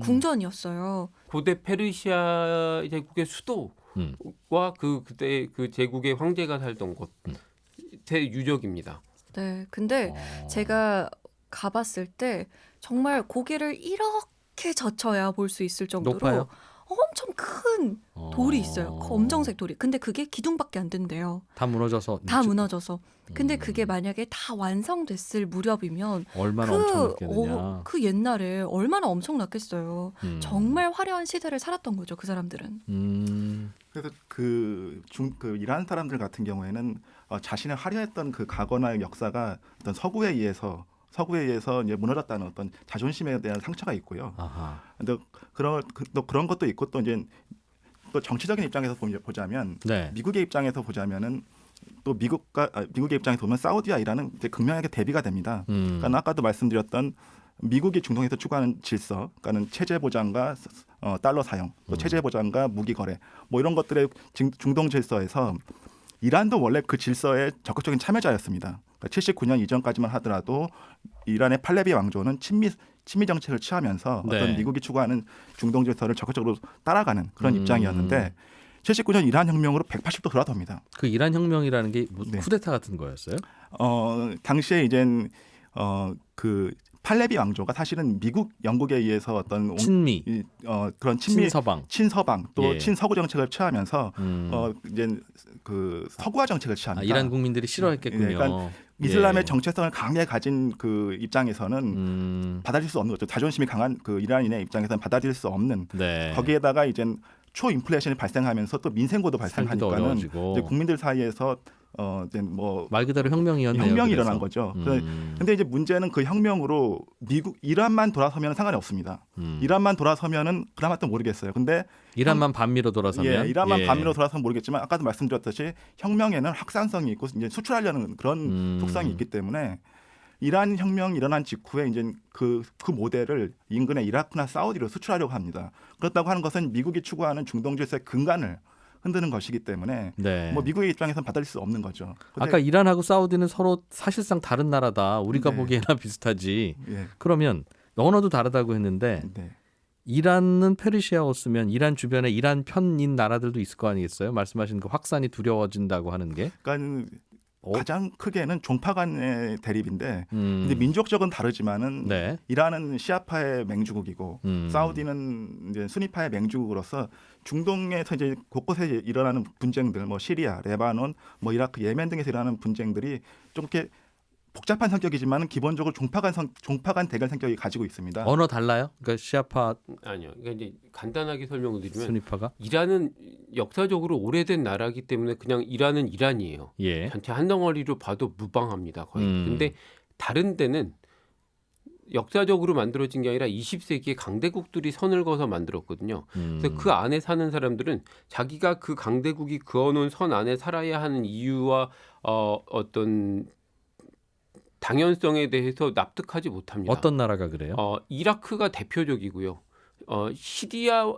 D: 궁전이었어요.
C: 고대 페르시아 제국의 수도와 그때 그 제국의 황제가 살던 곳의 유적입니다.
D: 네, 근데 제가 가봤을 때 정말 고개를 이렇게 젖혀야 볼 수 있을 정도로
B: 높아요?
D: 엄청 큰 돌이 있어요. 검정색 돌이. 근데 그게 기둥밖에 안 된대요.
B: 다 무너져서
D: 다 무너져서. 근데 그게 만약에 다 완성됐을 무렵이면
B: 얼마나 엄청났겠느냐.
D: 그 옛날에 얼마나 엄청났겠어요. 정말 화려한 시대를 살았던 거죠. 그 사람들은.
E: 그래서 그 이란 사람들 같은 경우에는 자신의 화려했던 그 과거나 역사가 어떤 서구에 의해서 이제 무너졌다는 어떤 자존심에 대한 상처가 있고요.
B: 아하.
E: 근데 그런 것도 있고 또 이제 또 정치적인 입장에서 보자면
B: 네.
E: 미국의 입장에서 보자면은 또 미국의 입장에서 보면 사우디와 이란은 이제 극명하게 대비가 됩니다. 그러니까 아까도 말씀드렸던 미국이 중동에서 추구하는 질서, 그러니까는 체제 보장과 달러 사용, 또 체제 보장과 무기 거래, 뭐 이런 것들의 중동 질서에서 이란도 원래 그 질서에 적극적인 참여자였습니다. 그러니까 79년 이전까지만 하더라도 이란의 팔레비 왕조는 친미 정책을 취하면서
B: 네.
E: 어떤 미국이 추구하는 중동 질서를 적극적으로 따라가는 그런 입장이었는데 79년 이란 혁명으로 180도 돌아섭니다.
B: 그 이란 혁명이라는 게
E: 네.
B: 쿠데타 같은 거였어요?
E: 당시에 이젠 그 팔레비 왕조가 사실은 미국, 영국에 의해서 어떤
B: 친미,
E: 그런 친서방 또
B: 예.
E: 친서구 정책을 취하면서 이제 그 서구화 정책을 취합니다.
B: 이란 국민들이 싫어했겠군요.
E: 예, 그러니까 이슬람의
B: 예.
E: 정체성을 강하게 가진 그 입장에서는 받아들일 수 없는 거죠. 자존심이 강한 그 이란인의 입장에서는 받아들일 수 없는.
B: 네.
E: 거기에다가 이제 초인플레이션이 발생하면서 또 민생고도
B: 살기도
E: 발생하니까는
B: 어려워지고.
E: 이제 국민들 사이에서 이제 뭐
B: 말 그대로 혁명이었네요.
E: 혁명이
B: 그래서.
E: 일어난 거죠. 근데 이제 문제는 그 혁명으로 이란만 돌아서면 상관이 없습니다. 이란만 돌아서면은 그나마 또 모르겠어요. 근데
B: 이란만 반미로 돌아서면
E: 이란만 반미로 돌아서면 모르겠지만 아까도 말씀드렸듯이 혁명에는 확산성이 있고 이제 수출하려는 그런 속성이 있기 때문에 이란 혁명이 일어난 직후에 이제 그 모델을 인근의 이라크나 사우디로 수출하려고 합니다. 그렇다고 하는 것은 미국이 추구하는 중동 질서의 근간을 흔드는 것이기 때문에
B: 네.
E: 뭐 미국의 입장에서는 받아들일 수 없는 거죠. 근데,
B: 아까 이란하고 사우디는 서로 사실상 다른 나라다. 우리가
E: 네.
B: 보기에나 비슷하지.
E: 예,
B: 그러면 언어도 다르다고 했는데
E: 네.
B: 이란은 페르시아어 쓰면 이란 주변에 이란 편인 나라들도 있을 거 아니겠어요? 말씀하신 그 확산이 두려워진다고 하는 게.
E: 그러니까 가장 크게는 종파 간의 대립인데 근데
B: 음.
E: 민족적은 다르지만은
B: 네.
E: 이란은 시아파의 맹주국이고 사우디는 이제 수니파의 맹주국으로서 중동에서 이제 곳곳에 일어나는 분쟁들, 뭐 시리아, 레바논, 뭐 이라크, 예멘 등에서 일어나는 분쟁들이 좀 이렇게 복잡한 성격이지만 기본적으로 종파 간 대결 성격이 가지고 있습니다.
B: 언어 달라요? 그러니까 시아파,
C: 아니요. 그러니까 이제 간단하게 설명을 드리면
B: 수니파가?
C: 이란은 역사적으로 오래된 나라이기 때문에 그냥 이란은 이란이에요.
B: 예.
C: 전체 한 덩어리로 봐도 무방합니다. 거의. 근데 다른 데는 역사적으로 만들어진 게 아니라 20세기에 강대국들이 선을 그어서 만들었거든요. 그래서 그 안에 사는 사람들은 자기가 그 강대국이 그어놓은 선 안에 살아야 하는 이유와 어떤 당연성에 대해서 납득하지 못합니다.
B: 어떤 나라가 그래요?
C: 이라크가 대표적이고요. 시리아,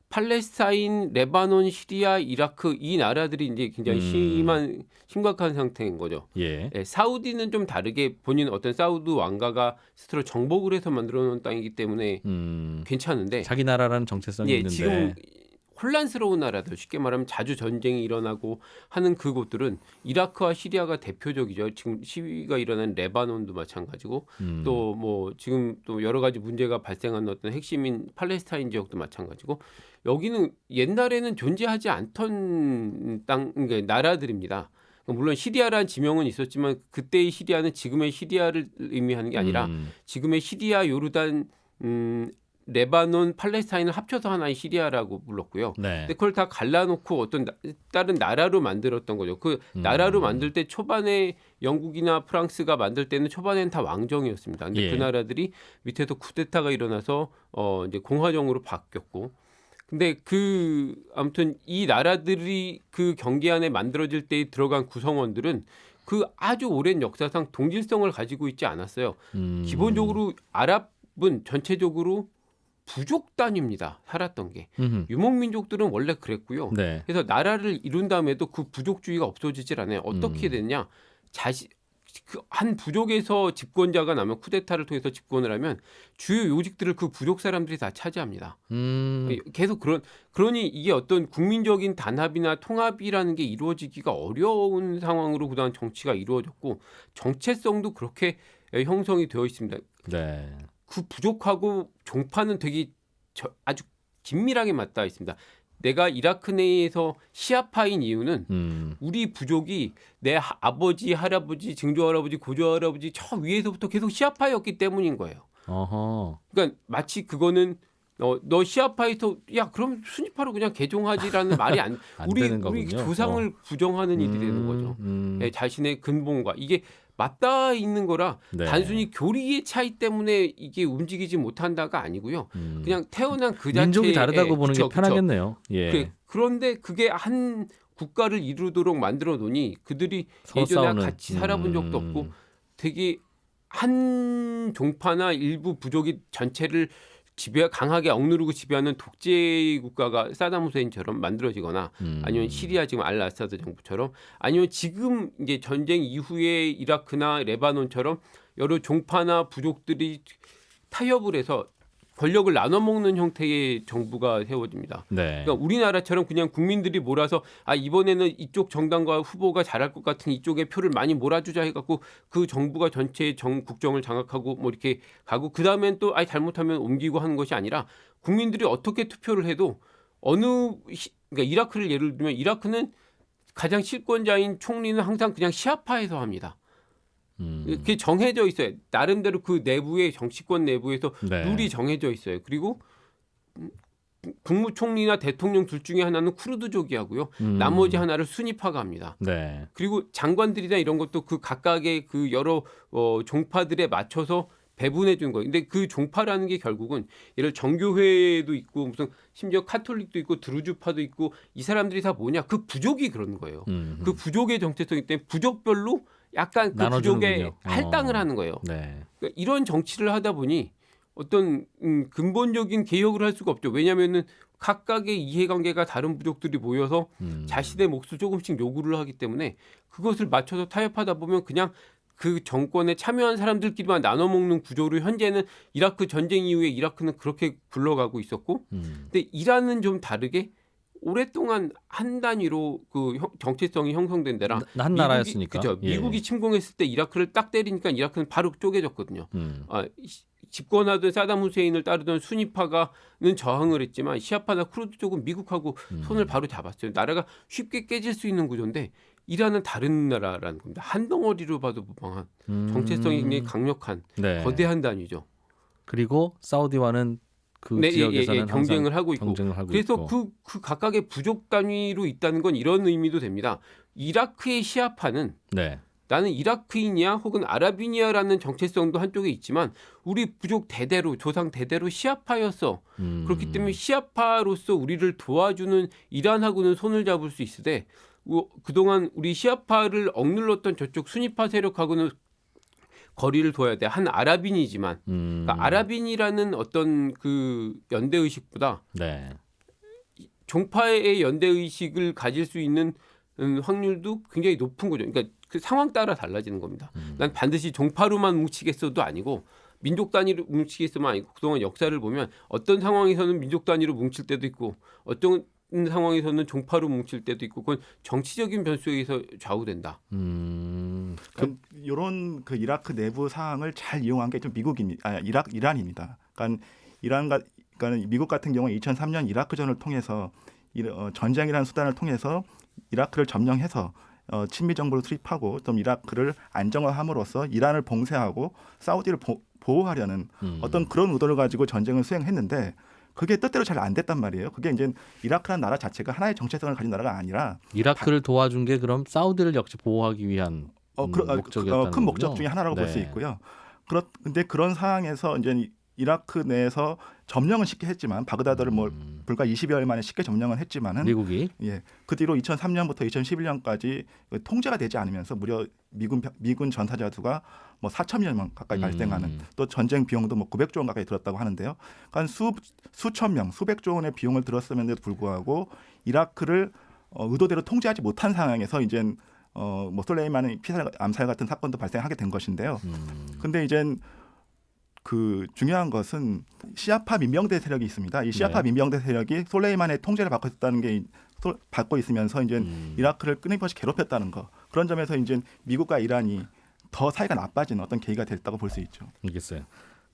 C: 팔레스타인, 레바논, 시리아, 이라크 이 나라들이 이제 굉장히 심각한 상태인 거죠.
B: 예.
C: 예, 사우디는 좀 다르게 본인 어떤 사우드 왕가가 스스로 정복을 해서 만들어 놓은 땅이기 때문에 괜찮은데
B: 자기 나라라는 정체성이
C: 예,
B: 있는데.
C: 지금 혼란스러운 나라들, 쉽게 말하면 자주 전쟁이 일어나고 하는 그곳들은 이라크와 시리아가 대표적이죠. 지금 시위가 일어난 레바논도 마찬가지고 또 뭐 지금 또 여러 가지 문제가 발생한 어떤 핵심인 팔레스타인 지역도 마찬가지고 여기는 옛날에는 존재하지 않던 그러니까 나라들입니다. 물론 시리아라는 지명은 있었지만 그때의 시리아는 지금의 시리아를 의미하는 게 아니라 지금의 시리아, 요르단, 레바논, 팔레스타인을 합쳐서 하나의 시리아라고 불렀고요.
B: 네.
C: 근데 그걸 다 갈라놓고 어떤 다른 나라로 만들었던 거죠. 그 나라로 만들 때 초반에 영국이나 프랑스가 만들 때는 초반에는 다 왕정이었습니다. 근데
B: 예.
C: 그 나라들이 밑에서 쿠데타가 일어나서 이제 공화정으로 바뀌었고. 근데 아무튼 이 나라들이 그 경계 안에 만들어질 때 들어간 구성원들은 그 아주 오랜 역사상 동질성을 가지고 있지 않았어요. 기본적으로 아랍은 전체적으로 부족 단위입니다. 살았던 게. 유목민족들은 원래 그랬고요.
B: 네.
C: 그래서 나라를 이룬 다음에도 그 부족주의가 없어지질 않아요. 어떻게 됐냐? 한 부족에서 집권자가 나면 쿠데타를 통해서 집권을 하면 주요 요직들을 그 부족 사람들이 다 차지합니다. 계속 그러니 이게 어떤 국민적인 단합이나 통합이라는 게 이루어지기가 어려운 상황으로 그동안 정치가 이루어졌고 정체성도 그렇게 형성이 되어 있습니다.
B: 네.
C: 그 부족하고 종파는 되게 아주 긴밀하게 맞닿아 있습니다. 내가 이라크 내에서 시아파인 이유는 우리 부족이 내 아버지, 할아버지, 증조할아버지, 고조할아버지 저 위에서부터 계속 시아파였기 때문인 거예요.
B: 어허.
C: 그러니까 마치 그거는 너 시아파에서 야 그럼 순위파로 그냥 개종하지라는 말이
B: 안
C: 우리
B: 되는 거군요.
C: 조상을 부정하는 일이 되는 거죠. 자신의 근본과 이게 맞닿아 있는 거라
B: 네.
C: 단순히 교리의 차이 때문에 이게 움직이지 못한다가 아니고요. 그냥 태어난 그 자체에
B: 민족이 다르다고 보는 게 편하겠네요. 예.
C: 그런데 그게 한 국가를 이루도록 만들어 놓으니 그들이
B: 서로
C: 예전에
B: 싸우는.
C: 같이 살아본 적도 없고 되게 한 종파나 일부 부족이 전체를 강하게 억누르고 지배하는 독재 국가가 사담 후세인처럼 만들어지거나 아니면 시리아 지금 알-아사드 정부처럼 아니면 지금 이제 전쟁 이후에 이라크나 레바논처럼 여러 종파나 부족들이 타협을 해서 권력을 나눠 먹는 형태의 정부가 세워집니다.
B: 네.
C: 그러니까 우리나라처럼 그냥 국민들이 몰아서 이번에는 이쪽 정당과 후보가 잘할 것 같은 이쪽에 표를 많이 몰아주자 해갖고 그 정부가 전체 국정을 장악하고 뭐 이렇게 가고 그 다음엔 또 잘못하면 옮기고 하는 것이 아니라 국민들이 어떻게 투표를 해도 그러니까 이라크를 예를 들면 이라크는 가장 실권자인 총리는 항상 그냥 시아파에서 합니다. 그게 정해져 있어요. 나름대로 그 내부의 정치권 내부에서
B: 네.
C: 룰이 정해져 있어요. 그리고 국무총리나 대통령 둘 중에 하나는 쿠르드족이 하고요. 나머지 하나를 수니파가 합니다.
B: 네.
C: 그리고 장관들이나 이런 것도 그 각각의 그 여러 종파들에 맞춰서 배분해 준 거예요. 근데 그 종파라는 게 결국은 예를 정교회도 있고 무슨 심지어 카톨릭도 있고 드루즈파도 있고 이 사람들이 다 뭐냐? 그 부족이 그런 거예요. 그 부족의 정체성이기 때문에 부족별로 약간 그 부족에 할당을 하는 거예요.
B: 네.
C: 그러니까 이런 정치를 하다 보니 어떤 근본적인 개혁을 할 수가 없죠. 왜냐하면은 각각의 이해관계가 다른 부족들이 모여서 자신의 몫을 조금씩 요구를 하기 때문에 그것을 맞춰서 타협하다 보면 그냥 그 정권에 참여한 사람들끼리만 나눠 먹는 구조로 현재는 이라크 전쟁 이후에 이라크는 그렇게 굴러가고 있었고, 근데 이란은 좀 다르게 오랫동안 한 단위로 그 정체성이 형성된 데라
B: 한 나라였으니까.
C: 그렇죠.
B: 예.
C: 미국이 침공했을 때 이라크를 딱 때리니까 이라크는 바로 쪼개졌거든요. 집권하던 사담 후세인을 따르던 수니파가는 저항을 했지만 시아파나 쿠르드 쪽은 미국하고 손을 바로 잡았어요. 나라가 쉽게 깨질 수 있는 구조인데 이란은 다른 나라라는 겁니다. 한 덩어리로 봐도 무방한 정체성이 굉장히 강력한
B: 네.
C: 거대한 단위죠.
B: 그리고 사우디와는 그 지역에서는
C: 경쟁을 하고 있고 그래서
B: 있고.
C: 그 각각의 부족 단위로 있다는 건 이런 의미도 됩니다. 이라크의 시아파는
B: 네.
C: 나는 이라크인이야 혹은 아랍인이야라는 정체성도 한쪽에 있지만 우리 부족 대대로 조상 대대로 시아파였어. 그렇기 때문에 시아파로서 우리를 도와주는 이란하고는 손을 잡을 수 있으되 그동안 우리 시아파를 억눌렀던 저쪽 수니파 세력하고는 거리를 둬야 돼. 한 아랍인이지만 그러니까 아랍인이라는 어떤 그 연대 의식보다
B: 네.
C: 종파의 연대 의식을 가질 수 있는 확률도 굉장히 높은 거죠. 그러니까 그 상황 따라 달라지는 겁니다. 난 반드시 종파로만 뭉치겠어도 아니고 민족 단위로 뭉치겠어만 아니고 그동안 역사를 보면 어떤 상황에서는 민족 단위로 뭉칠 때도 있고 어떤 상황에서는 종파로 뭉칠 때도 있고 그건 정치적인 변수에 의해서 좌우된다.
E: 이런 그 이라크 내부 상황을 잘 이용한 게 좀 미국입니다. 이란입니다. 그러니까 그러니까 미국 같은 경우에 2003년 이라크전을 통해서 전쟁이라는 수단을 통해서 이라크를 점령해서 친미 정부를 수립하고 좀 이라크를 안정화함으로써 이란을 봉쇄하고 사우디를 보호하려는 어떤 그런 의도를 가지고 전쟁을 수행했는데 그게 뜻대로 잘 안 됐단 말이에요. 그게 이제 이라크라는 나라 자체가 하나의 정체성을 가진 나라가 아니라
B: 이라크를 도와준 게 그럼 사우디를 역시 보호하기 위한 목적이었다는
E: 큰 목적 중에 하나라고 볼 수 있고요. 근데 그런 상황에서 이제 이라크 내에서 점령은 쉽게 했지만 바그다드를 불과 20여일 만에 쉽게 점령은 했지만은
B: 미국이
E: 그 뒤로 2003년부터 2011년까지 통제가 되지 않으면서 무려 미군 전사자 수가 4천여 명 가까이 발생하는 또 전쟁 비용도 900조 원 가까이 들었다고 하는데요. 그러니까 수천 명, 수백조 원의 비용을 들었음에도 불구하고 이라크를 의도대로 통제하지 못한 상황에서 이제 솔레이마니 암살 같은 사건도 발생하게 된 것인데요. 근데 이제 그 중요한 것은 시아파 민병대 세력이 있습니다. 이 시아파 민병대 세력이 솔레이만의 통제를 받고 있으면서 이제 이라크를 끊임없이 괴롭혔다는 거. 그런 점에서 이제 미국과 이란이 더 사이가 나빠지는 어떤 계기가 됐다고 볼 수 있죠.
B: 알겠어요.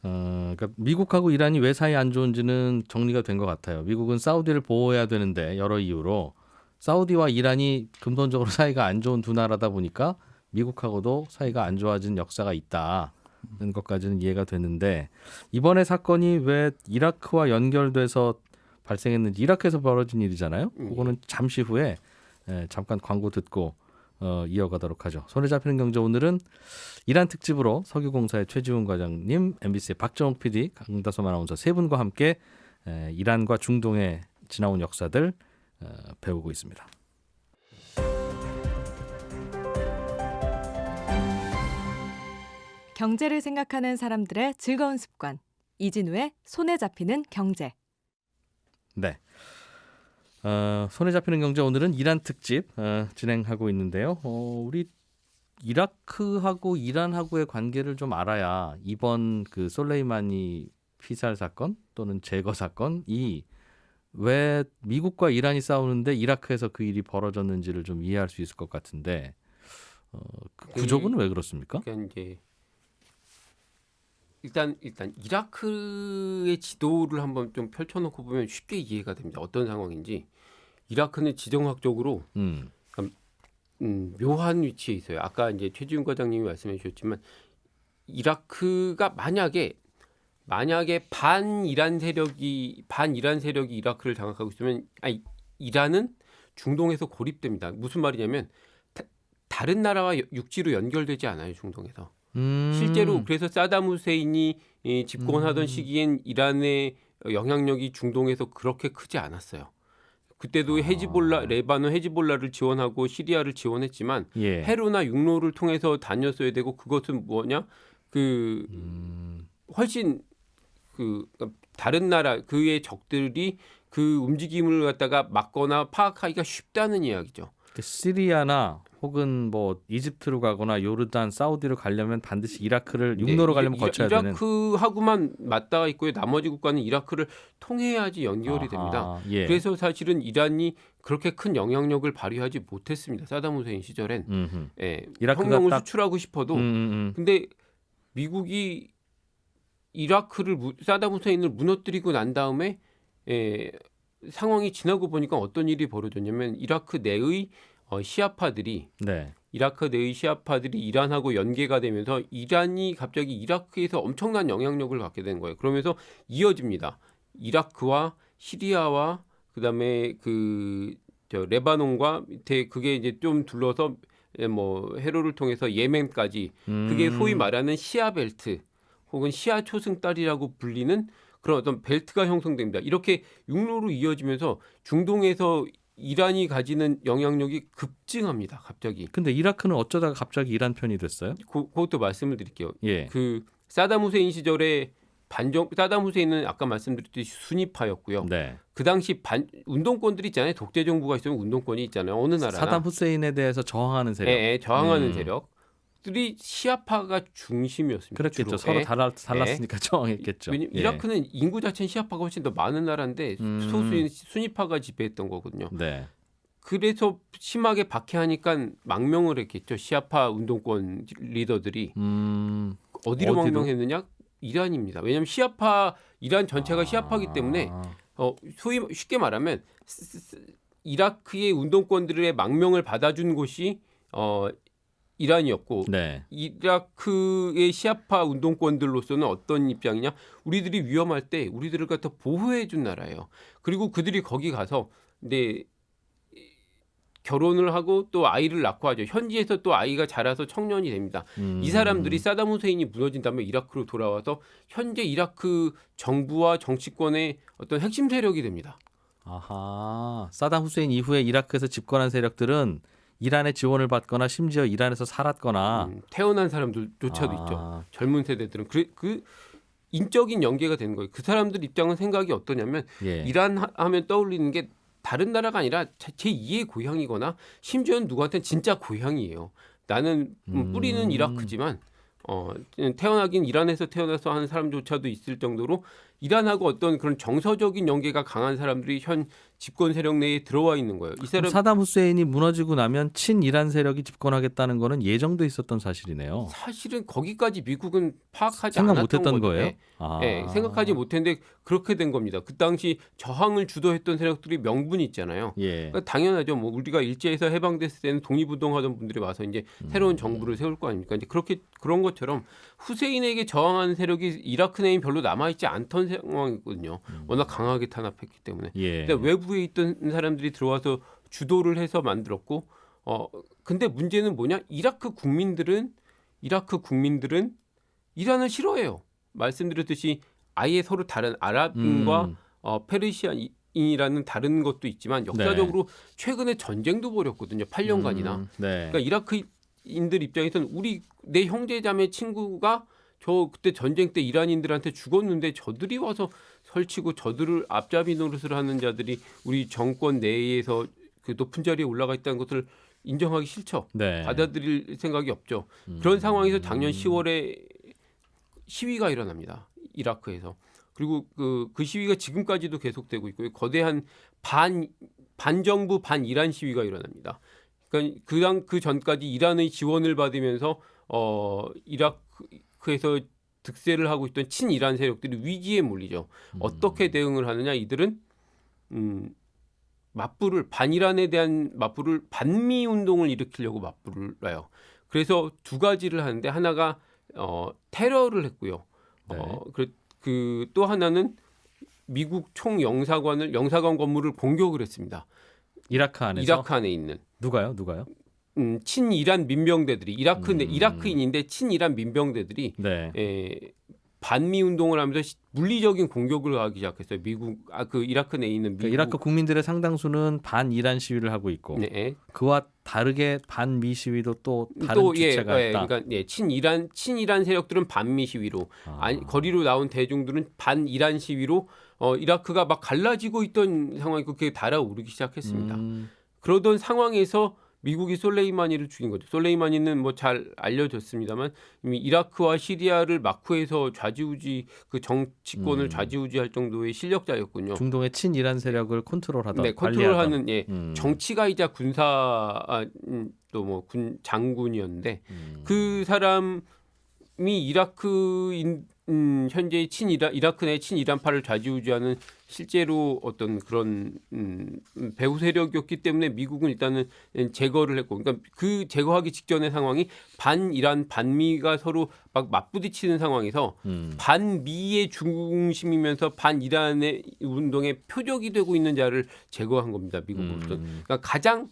B: 그러니까 미국하고 이란이 왜 사이 안 좋은지는 정리가 된 것 같아요. 미국은 사우디를 보호해야 되는데 여러 이유로 사우디와 이란이 근본적으로 사이가 안 좋은 두 나라다 보니까 미국하고도 사이가 안 좋아진 역사가 있다. 는 것까지는 이해가 되는데 이번에 사건이 왜 이라크와 연결돼서 발생했는지 이라크에서 벌어진 일이잖아요. 그거는 잠시 후에 잠깐 광고 듣고 이어가도록 하죠. 손에 잡히는 경제 오늘은 이란 특집으로 석유공사의 최지훈 과장님, MBC의 박정욱 PD, 강다솜 아나운서 세 분과 함께 이란과 중동에 지나온 역사들 배우고 있습니다.
F: 경제를 생각하는 사람들의 즐거운 습관. 이진우의 손에 잡히는 경제.
B: 네. 손에 잡히는 경제 오늘은 이란 특집 진행하고 있는데요. 우리 이라크하고 이란하고의 관계를 좀 알아야 이번 그 솔레이마니 피살 사건 또는 제거 사건이 왜 미국과 이란이 싸우는데 이라크에서 그 일이 벌어졌는지를 좀 이해할 수 있을 것 같은데 그 구조는 왜 그렇습니까?
C: 그러니까 이제 일단 이라크의 지도를 한번 좀 펼쳐놓고 보면 쉽게 이해가 됩니다. 어떤 상황인지. 이라크는 지정학적으로 묘한 위치에 있어요. 아까 이제 최지훈 과장님이 말씀해 주셨지만 이라크가 만약에 반이란 세력이 이라크를 장악하고 있으면 이란은 중동에서 고립됩니다. 무슨 말이냐면 다른 나라와 육지로 연결되지 않아요. 중동에서. 실제로 그래서 사담 후세인이 집권하던 시기엔 이란의 영향력이 중동에서 그렇게 크지 않았어요. 그때도 레바논 헤즈볼라를 지원하고 시리아를 지원했지만 해로나 육로를 통해서 다녔어야 되고 그것은 뭐냐? 훨씬 그 다른 나라 그의 적들이 그 움직임을 갖다가 막거나 파악하기가 쉽다는 이야기죠.
B: 시리아나 혹은 뭐 이집트로 가거나 요르단, 사우디로 가려면 반드시 이라크를 육로로 가려면 거쳐야 되는.
C: 이라크하고만 맞닿아 있고요. 나머지 국가는 이라크를 통해야지 연결이 됩니다.
B: 예.
C: 그래서 사실은 이란이 그렇게 큰 영향력을 발휘하지 못했습니다. 사담 후세인 시절엔. 예,
B: 이라크가
C: 혁명을
B: 딱-
C: 수출하고 싶어도 근데 미국이 이라크를 사담 후세인을 무너뜨리고 난 다음에 상황이 지나고 보니까 어떤 일이 벌어졌냐면 이라크 내의 시아파들이
B: 네.
C: 이라크 내의 시아파들이 이란하고 연계가 되면서 이란이 갑자기 이라크에서 엄청난 영향력을 갖게 된 거예요. 그러면서 이어집니다. 이라크와 시리아와 그다음에 레바논과 밑에 그게 이제 좀 둘러서 뭐 해로를 통해서 예멘까지 그게 소위 말하는 시아 벨트 혹은 시아 초승달이라고 불리는 그런 어떤 벨트가 형성됩니다. 이렇게 육로로 이어지면서 중동에서 이란이 가지는 영향력이 급증합니다. 갑자기.
B: 근데 이라크는 어쩌다가 갑자기 이란 편이 됐어요?
C: 그것도 말씀을 드릴게요.
B: 예.
C: 그 사담 후세인 시절에 사담 후세인은 아까 말씀드렸듯이 순위파였고요.
B: 네.
C: 그 당시 운동권들이 있잖아요. 독재 정부가 있으면 운동권이 있잖아요. 어느 나라나.
B: 사담 후세인에 대해서 저항하는 세력.
C: 예, 저항하는 세력들이 시아파가 중심이었습니다.
B: 그렇겠죠.
C: 주로.
B: 서로
C: 예.
B: 달랐으니까 저항했겠죠.
C: 왜냐면
B: 예.
C: 이라크는 인구 자체는 시아파가 훨씬 더 많은 나라인데 소수인 순위파가 지배했던 거거든요.
B: 네.
C: 그래서 심하게 박해하니까 망명을 했겠죠. 시아파 운동권 리더들이 어디로 망명했느냐? 이란입니다. 왜냐하면 이란 전체가 시아파이기 때문에 소위 쉽게 말하면 이라크의 운동권들의 망명을 받아준 곳이 이란이었고
B: 네.
C: 이라크의 시아파 운동권들로서는 어떤 입장이냐? 우리들이 위험할 때 우리들을 갖다 보호해 준 나라예요. 그리고 그들이 거기 가서 이제 결혼을 하고 또 아이를 낳고 하죠. 현지에서 또 아이가 자라서 청년이 됩니다. 이 사람들이 사담 후세인이 무너진 다음에 이라크로 돌아와서 현재 이라크 정부와 정치권의 어떤 핵심 세력이 됩니다.
B: 아하. 사담 후세인 이후에 이라크에서 집권한 세력들은 이란의 지원을 받거나 심지어 이란에서 살았거나
C: 태어난 사람들조차도 있죠. 젊은 세대들은 그 인적인 연계가 되는 거예요. 그 사람들 입장은 생각이 어떠냐면
B: 예.
C: 이란 하면 떠올리는 게 다른 나라가 아니라 제2의 고향이거나 심지어는 누구한테는 진짜 고향이에요. 나는 뿌리는 이라크지만 태어나긴 이란에서 태어나서 하는 사람조차도 있을 정도로 이란하고 어떤 그런 정서적인 연계가 강한 사람들이 현 집권 세력 내에 들어와 있는 거예요. 이 사람
B: 사담 후세인이 무너지고 나면 친이란 세력이 집권하겠다는 거는 예정돼 있었던 사실이네요.
C: 사실은 거기까지 미국은 파악하지
B: 생각
C: 않았던
B: 못했던
C: 거죠.
B: 거예요?
C: 네, 생각하지 못했는데 그렇게 된 겁니다. 그 당시 저항을 주도했던 세력들이 명분이 있잖아요.
B: 예.
C: 그러니까 당연하죠. 뭐 우리가 일제에서 해방됐을 때는 독립운동하던 분들이 와서 이제 새로운 정부를 세울 거 아닙니까? 이제 그런 것처럼 후세인에게 저항하는 세력이 이라크 내에 별로 남아있지 않던 상황이거든요. 워낙 강하게 탄압했기 때문에.
B: 예.
C: 근데 외부에 있던 사람들이 들어와서 주도를 해서 만들었고, 근데 문제는 뭐냐? 이라크 국민들은 이란을 싫어해요. 말씀드렸듯이 아예 서로 다른 아랍인과 페르시안인이라는 다른 것도 있지만 역사적으로 최근에 전쟁도 벌였거든요. 8년간이나.
B: 네.
C: 그러니까 이라크인들 입장에서는 내 형제자매 친구가 저 그때 전쟁 때 이란인들한테 죽었는데 저들이 와서 설치고 저들을 앞잡이 노릇을 하는 자들이 우리 정권 내에서 그 높은 자리에 올라가 있다는 것을 인정하기 싫죠.
B: 네.
C: 받아들일 생각이 없죠. 그런 상황에서 작년 10월에 시위가 일어납니다. 이라크에서. 그리고 그 시위가 지금까지도 계속되고 있고요. 거대한 반정부 반이란 시위가 일어납니다. 그러니까 그 전까지 이란의 지원을 받으면서 이라크에서 득세를 하고 있던 친이란 세력들이 위기에 몰리죠. 어떻게 대응을 하느냐? 이들은 반이란에 대한 맞불을 반미 운동을 일으키려고 맞불을 놔요. 그래서 두 가지를 하는데 하나가 테러를 했고요.
B: 네.
C: 또 하나는 미국 영사관 건물을 공격을 했습니다.
B: 이라크 안에서?
C: 이라크 안에 있는.
B: 누가요?
C: 친이란 민병대들이 이라크인인데 친이란 민병대들이
B: 네.
C: 반미 운동을 하면서 물리적인 공격을 하기 시작했어요. 그 이라크 내에 있는 미국.
B: 이라크 국민들의 상당수는 반 이란 시위를 하고 있고
C: 네.
B: 그와 다르게 반미 시위도 또 다른 주체가 있다.
C: 그러니까 친이란 세력들은 반미 시위로 거리로 나온 대중들은 반이란 시위로 이라크가 막 갈라지고 있던 상황이 그렇게 달아오르기 시작했습니다. 그러던 상황에서 미국이 솔레이마니를 죽인 거죠. 솔레이마니는 뭐 잘 알려졌습니다만 이미 이라크와 시리아를 마쿠에서 좌지우지 그 정치권을 좌지우지할 정도의 실력자였군요.
B: 중동의 친이란 세력을 컨트롤하던
C: 네, 컨트롤하는 정치가이자 군사 또 뭐 군 장군이었는데 그 사람이 이라크인 현재 이라크 내 친이란파를 좌지우지하는 실제로 어떤 그런 배후 세력이었기 때문에 미국은 일단은 제거를 했고, 그러니까 그 제거하기 직전의 상황이 반이란 반미가 서로 막 맞부딪히는 상황에서 반미의 중심이면서 반이란의 운동의 표적이 되고 있는 자를 제거한 겁니다. 미국으로서. 그러니까 가장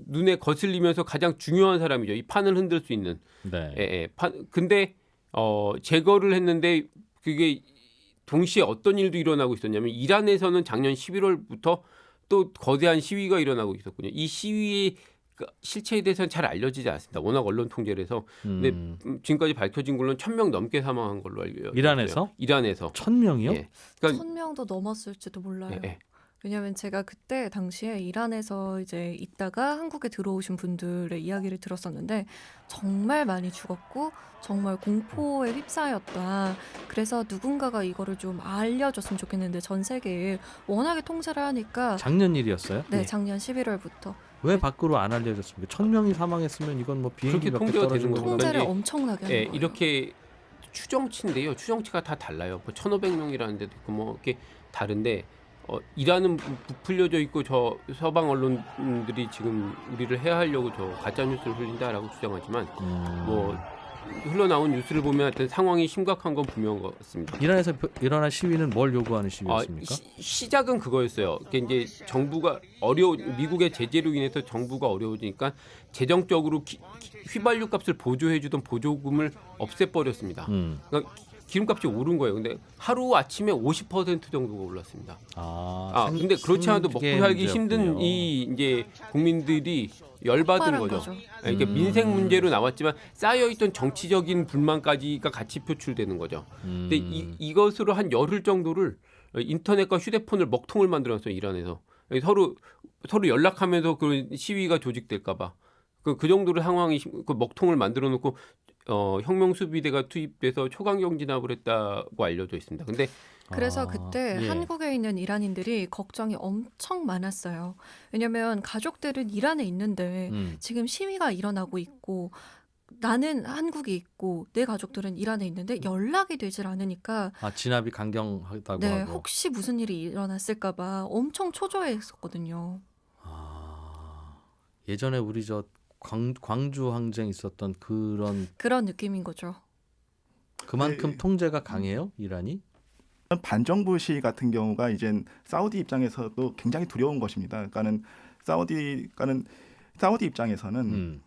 C: 눈에 거슬리면서 가장 중요한 사람이죠. 이 판을 흔들 수 있는.
B: 네.
C: 근데 제거를 했는데 그게 동시에 어떤 일도 일어나고 있었냐면 이란에서는 작년 11월부터 또 거대한 시위가 일어나고 있었군요. 이 시위의 실체에 대해서는 잘 알려지지 않습니다. 워낙 언론 통제를 해서. 근데 지금까지 밝혀진 걸로는 1,000명 넘게 사망한 걸로 알려져 있어요.
B: 이란에서?
C: 1,000명이요?
B: 예.
C: 그러니까
D: 1,000명도 넘었을지도 몰라요.
C: 예.
D: 왜냐하면 제가 그때 당시에 이란에서 이제 있다가 한국에 들어오신 분들의 이야기를 들었었는데 정말 많이 죽었고 정말 공포에 휩싸였다. 그래서 누군가가 이거를 좀 알려줬으면 좋겠는데 전 세계에 워낙에 통제를 하니까
B: 작년 일이었어요?
D: 네, 작년 11월부터
B: 왜 밖으로 안 알려졌습니까? 1,000명이 사망했으면 이건 뭐 비행기
C: 그렇게
B: 몇개
C: 통제가
B: 떨어진
C: 되는
B: 거고.
C: 거죠.
D: 통제를
C: 이제,
D: 엄청나게 하는 거예요.
C: 이렇게 추정치인데요. 추정치가 다 달라요. 뭐 1,500명이라는 데도 있고 뭐 이렇게 다른데 이란은 부풀려져 있고 저 서방 언론들이 지금 우리를 해하려고 저 가짜 뉴스를 흘린다라고 주장하지만 뭐 흘러나온 뉴스를 보면 하여튼 상황이 심각한 건 분명한 것 같습니다.
B: 이란에서 일어난 시위는 뭘 요구하는 시위였습니까?
C: 시작은 그거였어요. 그러니까 이제 정부가 미국의 제재로 인해서 정부가 어려워지니까 재정적으로 휘발유 값을 보조해주던 보조금을 없애버렸습니다. 그러니까 기름값이 오른 거예요. 근데 하루 아침에 50% 정도가 올랐습니다. 근데 그렇지 않아도 먹고 살기 힘든 이 이제 국민들이 열받은 거죠. 그러니까 민생 문제로 나왔지만 쌓여있던 정치적인 불만까지가 같이 표출되는 거죠. 근데 이것으로 한 열흘 정도를 인터넷과 휴대폰을 먹통을 만들었어요. 이란에서 서로 연락하면서 그 시위가 조직될까봐 그 정도로 상황이 그 먹통을 만들어놓고. 혁명 수비대가 투입돼서 초강경 진압을 했다고 알려져 있습니다. 근데
D: 그래서 그때
B: 예.
D: 한국에 있는 이란인들이 걱정이 엄청 많았어요. 왜냐하면 가족들은 이란에 있는데 지금 시위가 일어나고 있고 나는 한국에 있고 내 가족들은 이란에 있는데 연락이 되질 않으니까
B: 진압이 강경하다고
D: 네,
B: 하고.
D: 혹시 무슨 일이 일어났을까 봐 엄청 초조해했었거든요.
B: 예전에 우리 저 광주 항쟁 있었던
D: 그런 느낌인 거죠.
B: 그만큼
E: 네.
B: 통제가 강해요, 이란이?
E: 반정부 시위 같은 경우가 이제 사우디 입장에서도 굉장히 두려운 것입니다. 그러니까는 사우디 입장에서는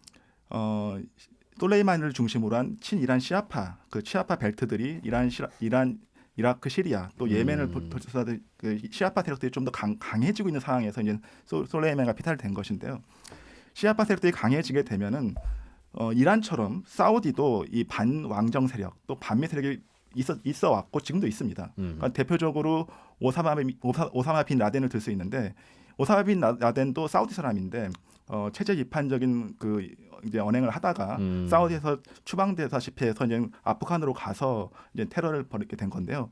E: 솔레이마니를 중심으로 한 친이란 시아파 그 시아파 벨트들이 이란, 이라크, 시리아 또 예멘을 포함해서 그 시아파 세력들이 좀 더 강해지고 있는 상황에서 이제 솔레이마니가 피탈된 것인데요. 시아파 세력들이 강해지게 되면은 이란처럼 사우디도 이 반왕정 세력 또 반미 세력이 있어 왔고 지금도 있습니다. 그러니까 대표적으로 오사마 빈 라덴을 들 수 있는데 오사마 빈 라덴도 사우디 사람인데 체제 비판적인 그 이제 언행을 하다가 사우디에서 추방되다시피 해서 이제 아프간으로 가서 이제 테러를 벌이게 된 건데요.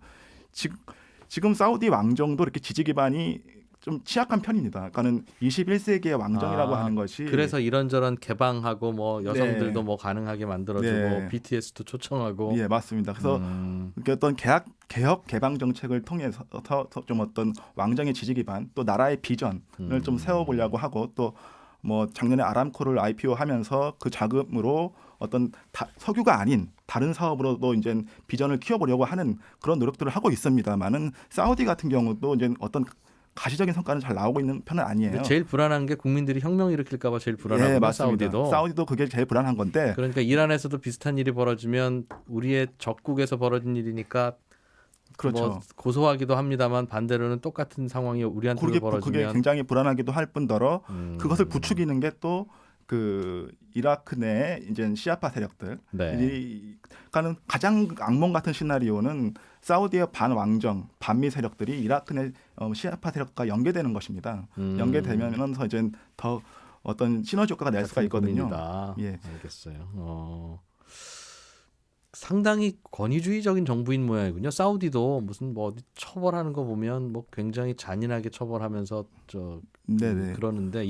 E: 지금 사우디 왕정도 이렇게 지지 기반이 좀 취약한 편입니다. 그러니까는 21세기의 왕정이라고 하는 것이
B: 그래서 이런저런 개방하고 뭐 여성들도
E: 네.
B: 뭐 가능하게 만들어주고
E: 네.
B: BTS도 초청하고.
E: 예, 맞습니다. 그래서 어떤 개혁 개방 정책을 통해서 좀 어떤 왕정의 지지 기반 또 나라의 비전을 좀 세워보려고 하고 또 뭐 작년에 아람코를 IPO하면서 그 자금으로 어떤 석유가 아닌 다른 사업으로도 이제 비전을 키워보려고 하는 그런 노력들을 하고 있습니다만은 사우디 같은 경우도 이제 어떤 가시적인 성과는 잘 나오고 있는 편은 아니에요.
B: 근데 제일 불안한 게 국민들이 혁명 일으킬까 봐 제일 불안하고
E: 예, 맞습니다.
B: 사우디도.
E: 사우디도 그게 제일 불안한 건데
B: 그러니까 이란에서도 비슷한 일이 벌어지면 우리의 적국에서 벌어진 일이니까
E: 그렇죠.
B: 뭐 고소하기도 합니다만 반대로는 똑같은 상황이 우리한테도
E: 그게
B: 벌어지면
E: 굉장히 불안하기도 할 뿐더러 그것을 부추기는 게 또 그 이라크 내 이제 시아파 세력들.
B: 네.
E: 그러니까는 가장 악몽 같은 시나리오는 사우디의 반왕정, 반미 세력들이 이라크 내 시아파 세력과 연계되는 것입니다. 연계되면서 이제 더 어떤 시너지 효과가 낼 수가 있거든요.
B: 고민이다.
E: 예.
B: 알겠어요. 상당히 권위주의적인 정부인 모양이군요. 사우디도 무슨 뭐 어디 처벌하는 거 보면 뭐 굉장히 잔인하게 처벌하면서
E: 네네.
B: 그러는데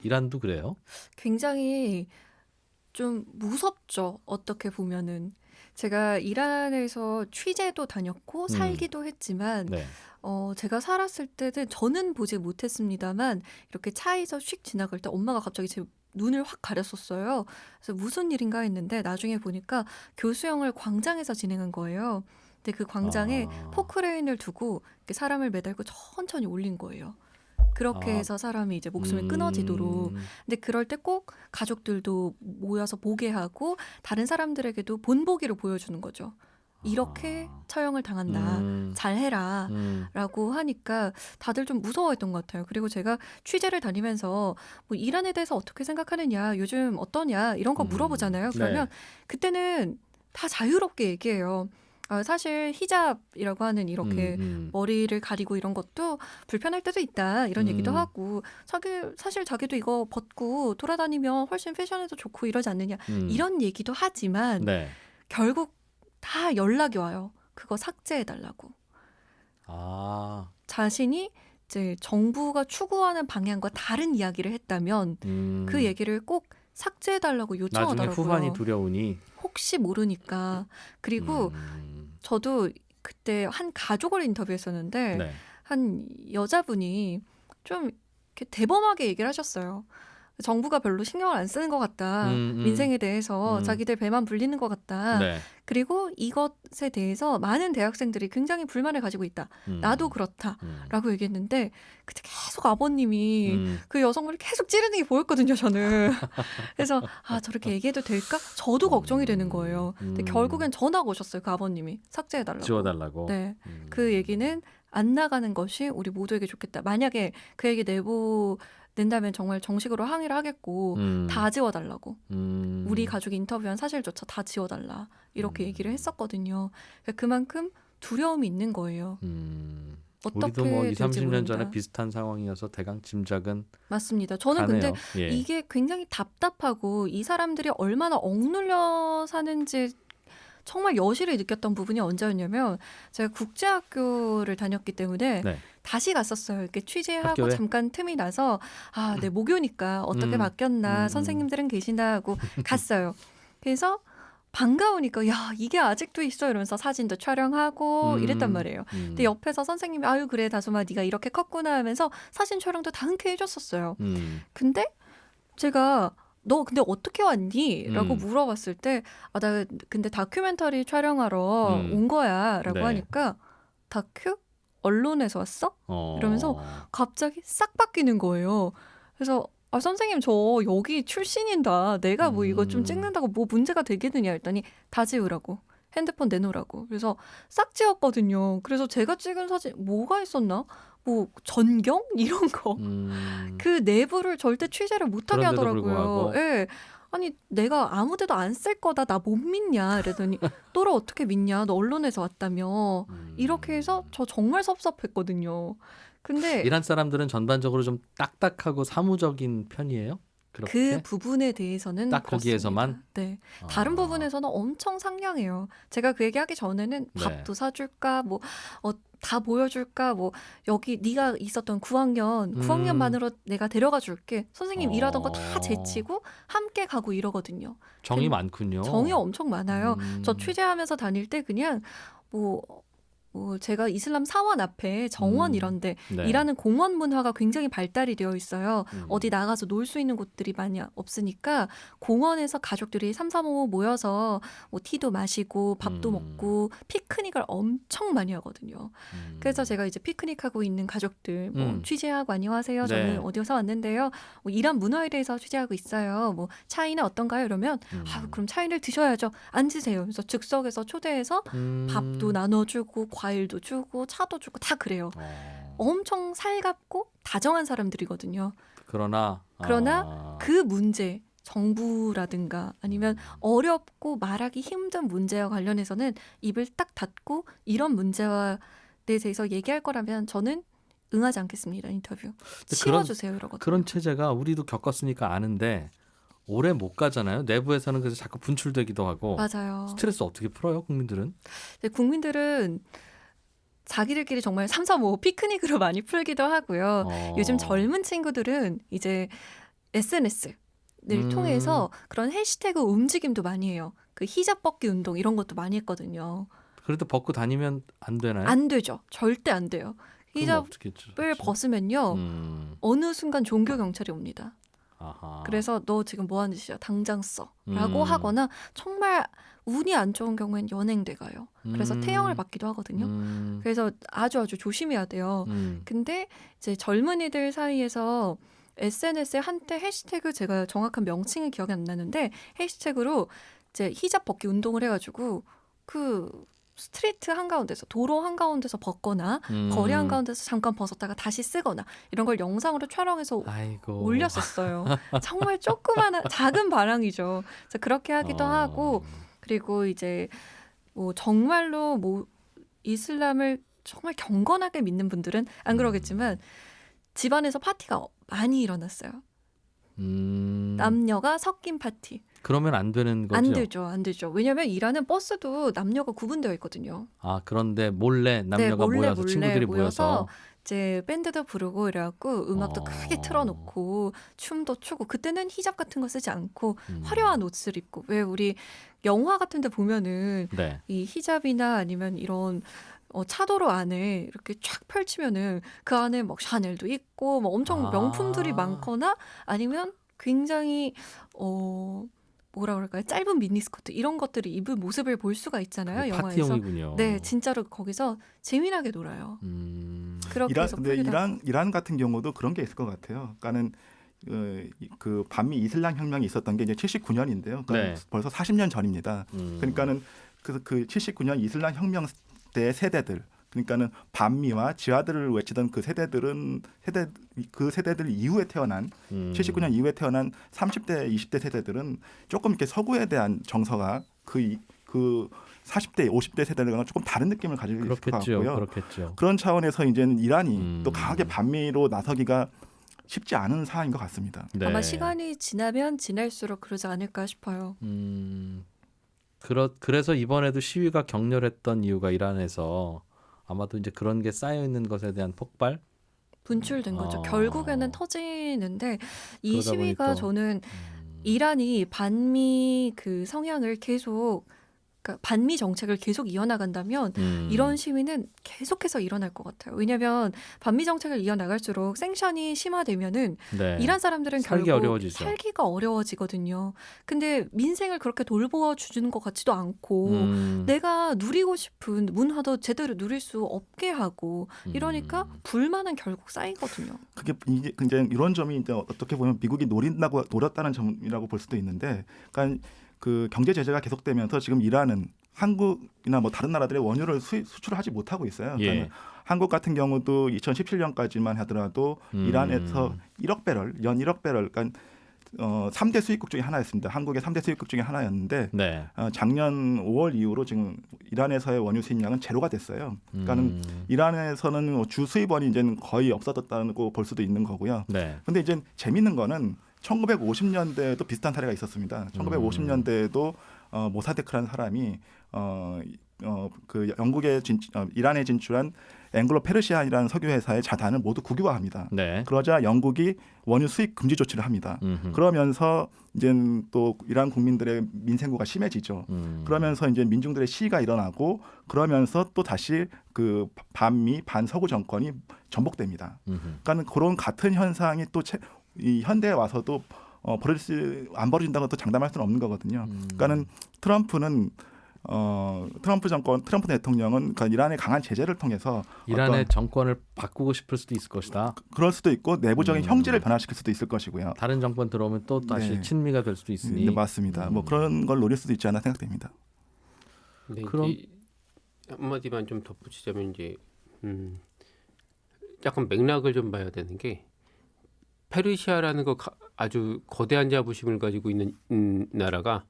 B: 이란도 그래요?
D: 굉장히 좀 무섭죠. 어떻게 보면은 제가 이란에서 취재도 다녔고 살기도 했지만
B: 네.
D: 제가 살았을 때는 저는 보지 못했습니다만 이렇게 차에서 휙 지나갈 때 엄마가 갑자기 제 눈을 확 가렸었어요. 그래서 무슨 일인가 했는데 나중에 보니까 교수형을 광장에서 진행한 거예요. 근데 그 광장에 포크레인을 두고 이렇게 사람을 매달고 천천히 올린 거예요. 그렇게 해서 사람이 이제 목숨이 끊어지도록. 근데 그럴 때 꼭 가족들도 모여서 보게 하고 다른 사람들에게도 본보기를 보여주는 거죠. 이렇게 처형을 당한다. 잘해라. 라고 하니까 다들 좀 무서워했던 것 같아요. 그리고 제가 취재를 다니면서 뭐 이란에 대해서 어떻게 생각하느냐, 요즘 어떠냐 이런 거 물어보잖아요. 그러면 그때는 다 자유롭게 얘기해요. 사실 히잡이라고 하는 이렇게 머리를 가리고 이런 것도 불편할 때도 있다 이런 얘기도 하고 사실 자기도 이거 벗고 돌아다니면 훨씬 패션에도 좋고 이러지 않느냐 이런 얘기도 하지만
B: 네.
D: 결국 다 연락이 와요. 그거 삭제해달라고. 자신이 이제 정부가 추구하는 방향과 다른 이야기를 했다면 그 얘기를 꼭 삭제해달라고 요청하더라고요.
B: 나중에 후환이 두려우니.
D: 혹시 모르니까. 그리고 저도 그때 한 가족을 인터뷰했었는데
B: 네.
D: 한 여자분이 좀 이렇게 대범하게 얘기를 하셨어요. 정부가 별로 신경을 안 쓰는 것 같다. 민생에 대해서 자기들 배만 불리는 것 같다.
B: 네.
D: 그리고 이것에 대해서 많은 대학생들이 굉장히 불만을 가지고 있다. 나도 그렇다라고 얘기했는데 그때 계속 아버님이 그 여성분을 계속 찌르는 게 보였거든요. 저는. 그래서 저렇게 얘기해도 될까? 저도 걱정이 되는 거예요. 근데 결국엔 전화가 오셨어요. 그 아버님이 삭제해달라고.
B: 지워달라고.
D: 네. 그 얘기는 안 나가는 것이 우리 모두에게 좋겠다. 만약에 그 얘기 낸다면 정말 정식으로 항의를 하겠고 다 지워달라고. 우리 가족이 인터뷰한 사실조차 다 지워달라. 이렇게 얘기를 했었거든요. 그러니까 그만큼 두려움이 있는 거예요. 어떻게
B: 우리도 뭐 20,
D: 될지
B: 30년
D: 모른다.
B: 전에 비슷한 상황이어서 대강 짐작은
D: 맞습니다. 저는
B: 가네요.
D: 근데
B: 예.
D: 이게 굉장히 답답하고 이 사람들이 얼마나 억눌려 사는지 정말 여실히 느꼈던 부분이 언제였냐면 제가 국제학교를 다녔기 때문에
B: 네.
D: 다시 갔었어요. 이렇게 취재하고
B: 학교에?
D: 잠깐 틈이 나서 내 모교니까 어떻게 바뀌었나 선생님들은 계시나 하고 갔어요. 그래서 반가우니까 야 이게 아직도 있어 이러면서 사진도 촬영하고 이랬단 말이에요. 근데 옆에서 선생님이 아유 그래 다솜아 네가 이렇게 컸구나 하면서 사진 촬영도 다 흔쾌히 해줬었어요. 근데 제가 너 근데 어떻게 왔니? 라고 물어봤을 때 나 근데 다큐멘터리 촬영하러 온 거야 라고
B: 네.
D: 하니까 다큐? 언론에서 왔어? 이러면서 갑자기 싹 바뀌는 거예요. 그래서 선생님 저 여기 출신인다. 내가 뭐 이거 좀 찍는다고 뭐 문제가 되겠느냐 했더니 다 지우라고. 핸드폰 내놓으라고. 그래서 싹 지웠거든요. 그래서 제가 찍은 사진 뭐가 있었나? 뭐 전경? 이런 거. 그 내부를 절대 취재를 못하게
B: 그런데도
D: 하더라고요.
B: 불구하고.
D: 예. 아니 내가 아무 데도 안 쓸 거다. 나 못 믿냐. 이랬더니 너를 어떻게 믿냐. 너 언론에서 왔다며. 이렇게 해서 저 정말 섭섭했거든요. 근데
B: 이란 사람들은 전반적으로 좀 딱딱하고 사무적인 편이에요? 그렇게?
D: 그 부분에 대해서는
B: 딱 거기에서만?
D: 그렇습니다. 네. 다른 부분에서는 엄청 상냥해요. 제가 그 얘기하기 전에는
B: 네.
D: 밥도 사줄까, 뭐 다 보여줄까, 뭐 여기 네가 있었던 9학년만으로 내가 데려가 줄게. 선생님 일하던 거 다 제치고 함께 가고 이러거든요.
B: 정이 많군요.
D: 정이 엄청 많아요. 저 취재하면서 다닐 때 그냥 뭐 뭐 제가 이슬람 사원 앞에 정원 이런데
B: 네.
D: 일하는 공원 문화가 굉장히 발달이 되어 있어요.
B: 음.
D: 어디 나가서 놀 수 있는 곳들이 많이 없으니까 공원에서 가족들이 3, 4, 5 모여서 뭐 티도 마시고 밥도 먹고 피크닉을 엄청 많이 하거든요. 그래서 제가 이제 피크닉하고 있는 가족들 뭐 취재하고 안녕하세요. 저는
B: 네.
D: 어디서 왔는데요. 뭐 이란 문화에 대해서 취재하고 있어요. 뭐 차이는 어떤가요? 이러면 그럼 차이를 드셔야죠. 앉으세요. 그래서 즉석에서 초대해서 밥도 나눠주고 과일도 주고 차도 주고 다 그래요. 엄청 살갑고 다정한 사람들이거든요.
B: 그러나
D: 그 문제 정부라든가 아니면 어렵고 말하기 힘든 문제와 관련해서는 입을 딱 닫고 이런 문제와 대해서 얘기할 거라면 저는 응하지 않겠습니다. 인터뷰. 치워주세요. 이러거든요.
B: 그런 체제가 우리도 겪었으니까 아는데 오래 못 가잖아요. 내부에서는 그래서 자꾸 분출되기도 하고.
D: 맞아요.
B: 스트레스 어떻게 풀어요, 국민들은?
D: 근데 국민들은 자기들끼리 정말 3, 4, 5 피크닉으로 많이 풀기도 하고요. 요즘 젊은 친구들은 이제 SNS를 통해서 그런 해시태그 움직임도 많이 해요. 그 히잡 벗기 운동 이런 것도 많이 했거든요.
B: 그래도 벗고 다니면 안 되나요?
D: 안 되죠. 절대 안 돼요. 히잡을 벗으면요. 어느 순간 종교 경찰이 옵니다.
B: 아하.
D: 그래서 너 지금 뭐 하는 짓이야? 당장 써. 라고 하거나 정말 운이 안 좋은 경우엔 연행돼 가요. 그래서 태형을 받기도 하거든요. 그래서 아주 조심해야 돼요. 근데 이제 젊은이들 사이에서 SNS에 한때 해시태그 제가 정확한 명칭은 기억이 안 나는데 해시태그로 이제 히잡 벗기 운동을 해가지고 그 스트리트 한가운데서 도로 한가운데서 벗거나 거리 한가운데서 잠깐 벗었다가 다시 쓰거나 이런 걸 영상으로 촬영해서
B: 아이고.
D: 올렸었어요. 정말 조그마한 작은 바람이죠. 그래서 그렇게 하기도 하고 그리고 이제 뭐 정말로 뭐 이슬람을 정말 경건하게 믿는 분들은 안 그러겠지만 집안에서 파티가 많이 일어났어요. 남녀가 섞인 파티.
B: 그러면 안 되는 거죠?
D: 안 되죠. 왜냐하면 일하는 버스도 남녀가 구분되어 있거든요.
B: 아, 그런데 몰래 남녀가 모여서 친구들이 모여서
D: 이제 밴드도 부르고 이래갖고 음악도 크게 틀어놓고 춤도 추고 그때는 히잡 같은 거 쓰지 않고 화려한 옷을 입고 왜 우리 영화 같은 데 보면은
B: 네.
D: 이 히잡이나 아니면 이런 차도로 안에 이렇게 쫙 펼치면은 그 안에 막 샤넬도 있고 뭐 엄청 명품들이 많거나 아니면 굉장히 뭐라 그럴까요? 짧은 미니스커트 이런 것들을 입은 모습을 볼 수가 있잖아요. 영화에서.
B: 파티용이군요.
D: 네, 진짜로 거기서 재미나게 놀아요. 그렇게 해서
E: 근데 이란 같은 경우도 그런 게 있을 것 같아요. 그러니까는 그 반미 이슬람 혁명이 있었던 게 이제 79년인데요. 그러니까
B: 네.
E: 벌써 40년 전입니다. 그러니까는 그 79년 이슬람 혁명 때 세대들 그러니까는 반미와 지하드를 외치던 그 세대들 이후에 태어난 79년 이후에 태어난 30대, 20대 세대들은 조금 이렇게 서구에 대한 정서가 그 40대, 50대 세대들과는 조금 다른 느낌을 가지고 있을 것 같고요.
B: 그렇겠죠.
E: 그런 차원에서 이제는 이란이 또 강하게 반미로 나서기가 쉽지 않은 상황인 것 같습니다.
B: 네.
D: 아마 시간이 지나면 지날수록 그러지 않을까 싶어요.
B: 그래서 이번에도 시위가 격렬했던 이유가 이란에서 아마도 이제 그런 게 쌓여 있는 것에 대한 폭발?
D: 분출된 거죠. 결국에는 터지는데 이 시위가
B: 또,
D: 저는 이란이 반미 그 성향을 계속 그러니까 반미 정책을 계속 이어나간다면 이런 시위는 계속해서 일어날 것 같아요. 왜냐하면 반미 정책을 이어나갈수록 생션이 심화되면은
B: 네.
D: 이란 사람들은 결국
B: 어려워지죠.
D: 살기가 어려워지거든요. 근데 민생을 그렇게 돌보아 주는 것 같지도 않고 내가 누리고 싶은 문화도 제대로 누릴 수 없게 하고 이러니까 불만은 결국 쌓이거든요.
E: 그게 이제 굉장히 이런 점이 이제 어떻게 보면 미국이 노렸다는 점이라고 볼 수도 있는데, 그러니까 그 경제 제재가 계속되면서 지금 이란은 한국이나 뭐 다른 나라들의 원유를 수출을 하지 못하고 있어요. 그러니까 한국 같은 경우도 2017년까지만 하더라도 이란에서 1억 배럴, 연 1억 배럴, 그러니까 3대 수입국 중에 하나였습니다. 한국의 3대 수입국 중에 하나였는데 작년 5월 이후로 지금 이란에서의 원유 수입량은 제로가 됐어요. 그러니까는 이란에서는 주 수입원이 이제는 거의 없어졌다고 볼 수도 있는 거고요. 그런데 이제 재밌는 거는 1950년대에도 비슷한 사례가 있었습니다. 1950년대에도 모사데크라는 사람이 그 영국에 이란에 진출한 앵글로 페르시안이라는 석유 회사의 자산을 모두 국유화합니다.
B: 네.
E: 그러자 영국이 원유 수입 금지 조치를 합니다. 그러면서 이제 또 이란 국민들의 민생구가 심해지죠. 그러면서 이제 민중들의 시위가 일어나고 그러면서 또 다시 그 반미 반서구 정권이 전복됩니다. 그러니까 그런 같은 현상이 또 이 현대에 와서도 안 벌어진다고 또 장담할 수는 없는 거거든요. 그러니까는 트럼프 대통령은 그러니까 이란의 강한 제재를 통해서
B: 이란의 정권을 바꾸고 싶을 수도 있을 것이다.
E: 그럴 수도 있고 내부적인 형질을 변화시킬 수도 있을 것이고요.
B: 다른 정권 들어오면 또 다시
E: 네.
B: 친미가 될 수도 있으니.
E: 네, 맞습니다. 뭐 그런 걸 노릴 수도 있지 않나 생각됩니다.
C: 네,
B: 그럼-
C: 이제 한마디만 좀 덧붙이자면 이제 약간 맥락을 좀 봐야 되는 게 페르시아라는 거 아주 거대한 자부심을 가지고 있는 나라가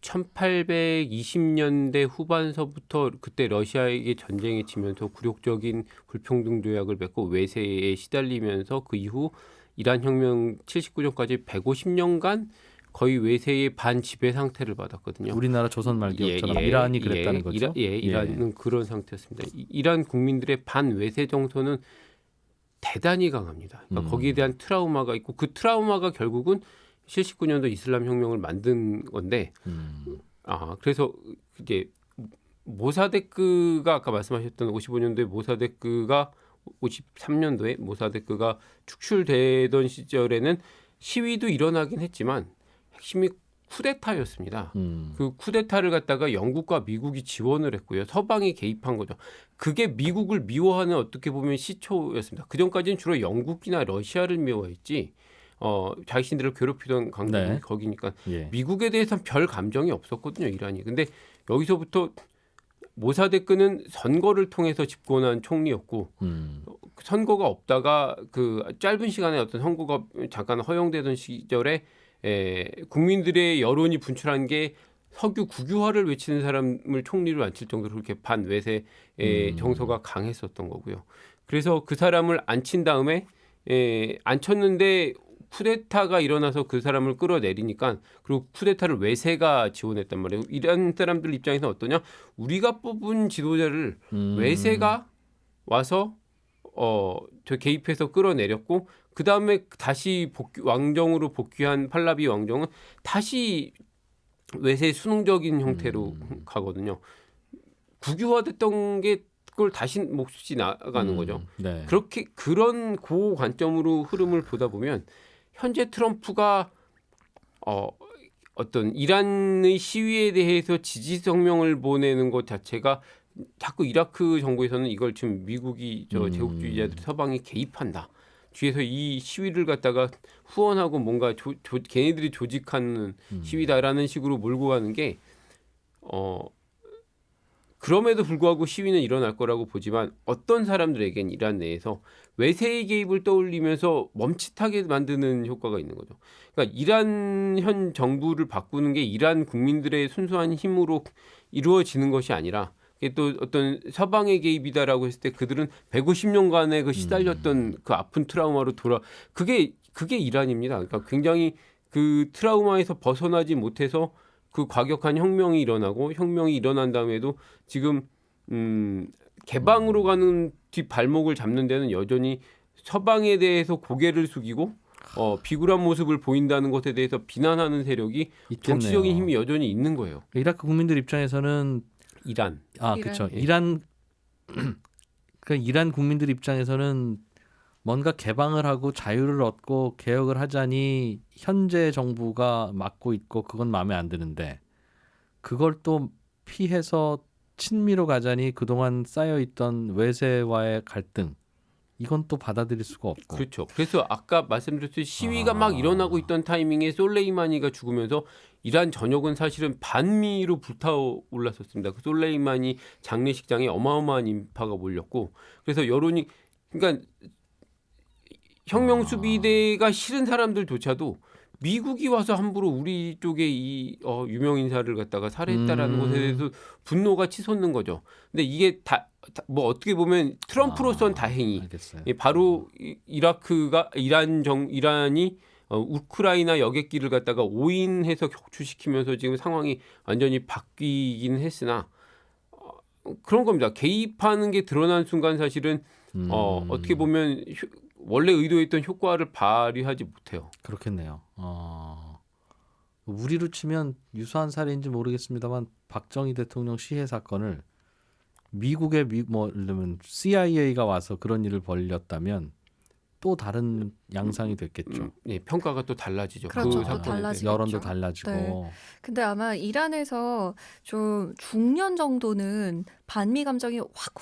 C: 1820년대 후반서부터 그때 러시아에게 전쟁에 지면서 굴욕적인 불평등 조약을 맺고 외세에 시달리면서 그 이후 이란 혁명 79년까지 150년간 거의 외세의 반지배 상태를 받았거든요.
B: 우리나라 조선 말기처럼 이란이 그랬다는 거죠.
C: 이란은 그런 상태였습니다. 이란 국민들의 반외세 정서는 대단히 강합니다. 그러니까 거기에 대한 트라우마가 있고 그 트라우마가 결국은 79년도 이슬람 혁명을 만든 건데 그래서 이제 모사데크가 아까 말씀하셨던 55년도에 모사데크가 53년도에 모사데크가 축출되던 시절에는 시위도 일어나긴 했지만 핵심이 쿠데타였습니다. 그 쿠데타를 갖다가 영국과 미국이 지원을 했고요. 서방이 개입한 거죠. 그게 미국을 미워하는 어떻게 보면 시초였습니다. 그전까지는 주로 영국이나 러시아를 미워했지 자신들을 괴롭히던 강국이
B: 네.
C: 거기니까
B: 예.
C: 미국에 대해서는 별 감정이 없었거든요. 이란이. 근데 여기서부터 모사데크는 선거를 통해서 집권한 총리였고 선거가 없다가 그 짧은 시간에 어떤 선거가 잠깐 허용되던 시절에 국민들의 여론이 분출한 게 석유 국유화를 외치는 사람을 총리로 앉힐 정도로 그렇게 반외세 정서가 강했었던 거고요. 그래서 그 사람을 앉힌 다음에 앉혔는데 쿠데타가 일어나서 그 사람을 끌어내리니까 그리고 쿠데타를 외세가 지원했단 말이에요. 이런 사람들 입장에서는 어떠냐? 우리가 뽑은 지도자를 외세가 와서 저 개입해서 끌어내렸고 그 다음에 다시 왕정으로 복귀한 팔라비 왕정은 다시 외세 수능적인 형태로 가거든요. 국유화됐던 게 그걸 다시 몫이 나가는 거죠.
B: 네.
C: 그렇게 그런 고 관점으로 흐름을 보다 보면 현재 트럼프가 어떤 이란의 시위에 대해서 지지 성명을 보내는 것 자체가 자꾸 이라크 정부에서는 이걸 지금 미국이 제국주의자들 서방이 개입한다. 뒤에서 이 시위를 갖다가 후원하고 뭔가 걔네들이 조직하는 시위다라는 식으로 몰고 가는 게 그럼에도 불구하고 시위는 일어날 거라고 보지만 어떤 사람들에겐 이란 내에서 외세의 개입을 떠올리면서 멈칫하게 만드는 효과가 있는 거죠. 그러니까 이란 현 정부를 바꾸는 게 이란 국민들의 순수한 힘으로 이루어지는 것이 아니라 이게 또 어떤 서방의 개입이다라고 했을 때 그들은 150년간의 그 시달렸던 그 아픈 트라우마로 그게 이란입니다. 그러니까 굉장히 그 트라우마에서 벗어나지 못해서 그 과격한 혁명이 일어나고 혁명이 일어난 다음에도 지금 개방으로 가는 뒷 발목을 잡는 데는 여전히 서방에 대해서 고개를 숙이고 비굴한 모습을 보인다는 것에 대해서 비난하는 세력이
B: 있겠네요.
C: 정치적인 힘이 여전히 있는 거예요.
B: 이라크 국민들 입장에서는
C: 이란.
B: 그렇죠.
C: 예.
B: 이란 이란 국민들 입장에서는 뭔가 개방을 하고 자유를 얻고 개혁을 하자니 현재 정부가 맡고 있고 그건 마음에 안 드는데 그걸 또 피해서 친미로 가자니 그동안 쌓여있던 외세와의 갈등 이건 또 받아들일 수가 없고.
C: 그렇죠. 그래서 아까 말씀드렸듯이 시위가 막 일어나고 있던 타이밍에 솔레이마니가 죽으면서 이란 전역은 사실은 반미로 불타올랐었습니다. 그 솔레이마니 장례식장에 어마어마한 인파가 몰렸고 그래서 여론이 그러니까 혁명 수비대가 싫은 사람들조차도 미국이 와서 함부로 우리 쪽에 이 유명 인사를 갖다가 살해했다라는 것에 대해서 분노가 치솟는 거죠. 근데 이게 다 뭐 어떻게 보면 트럼프로서는 다행히
B: 알겠어요.
C: 바로 이란이 우크라이나 여객기를 갖다가 오인해서 격추시키면서 지금 상황이 완전히 바뀌긴 했으나 그런 겁니다. 개입하는 게 드러난 순간 사실은 어떻게 보면 원래 의도했던 효과를 발휘하지 못해요.
B: 그렇겠네요. 우리로 치면 유사한 사례인지 모르겠습니다만 박정희 대통령 시해 사건을 미국의 뭐 예를 들면 CIA가 와서 그런 일을 벌였다면 또 다른 양상이 됐겠죠.
C: 네, 평가가 또 달라지죠.
D: 그렇죠.
C: 그
D: 또
C: 사건에 대해.
D: 달라지겠죠.
B: 여론도 달라지고.
D: 네. 근데 아마 이란에서 좀 중년 정도는 반미 감정이 확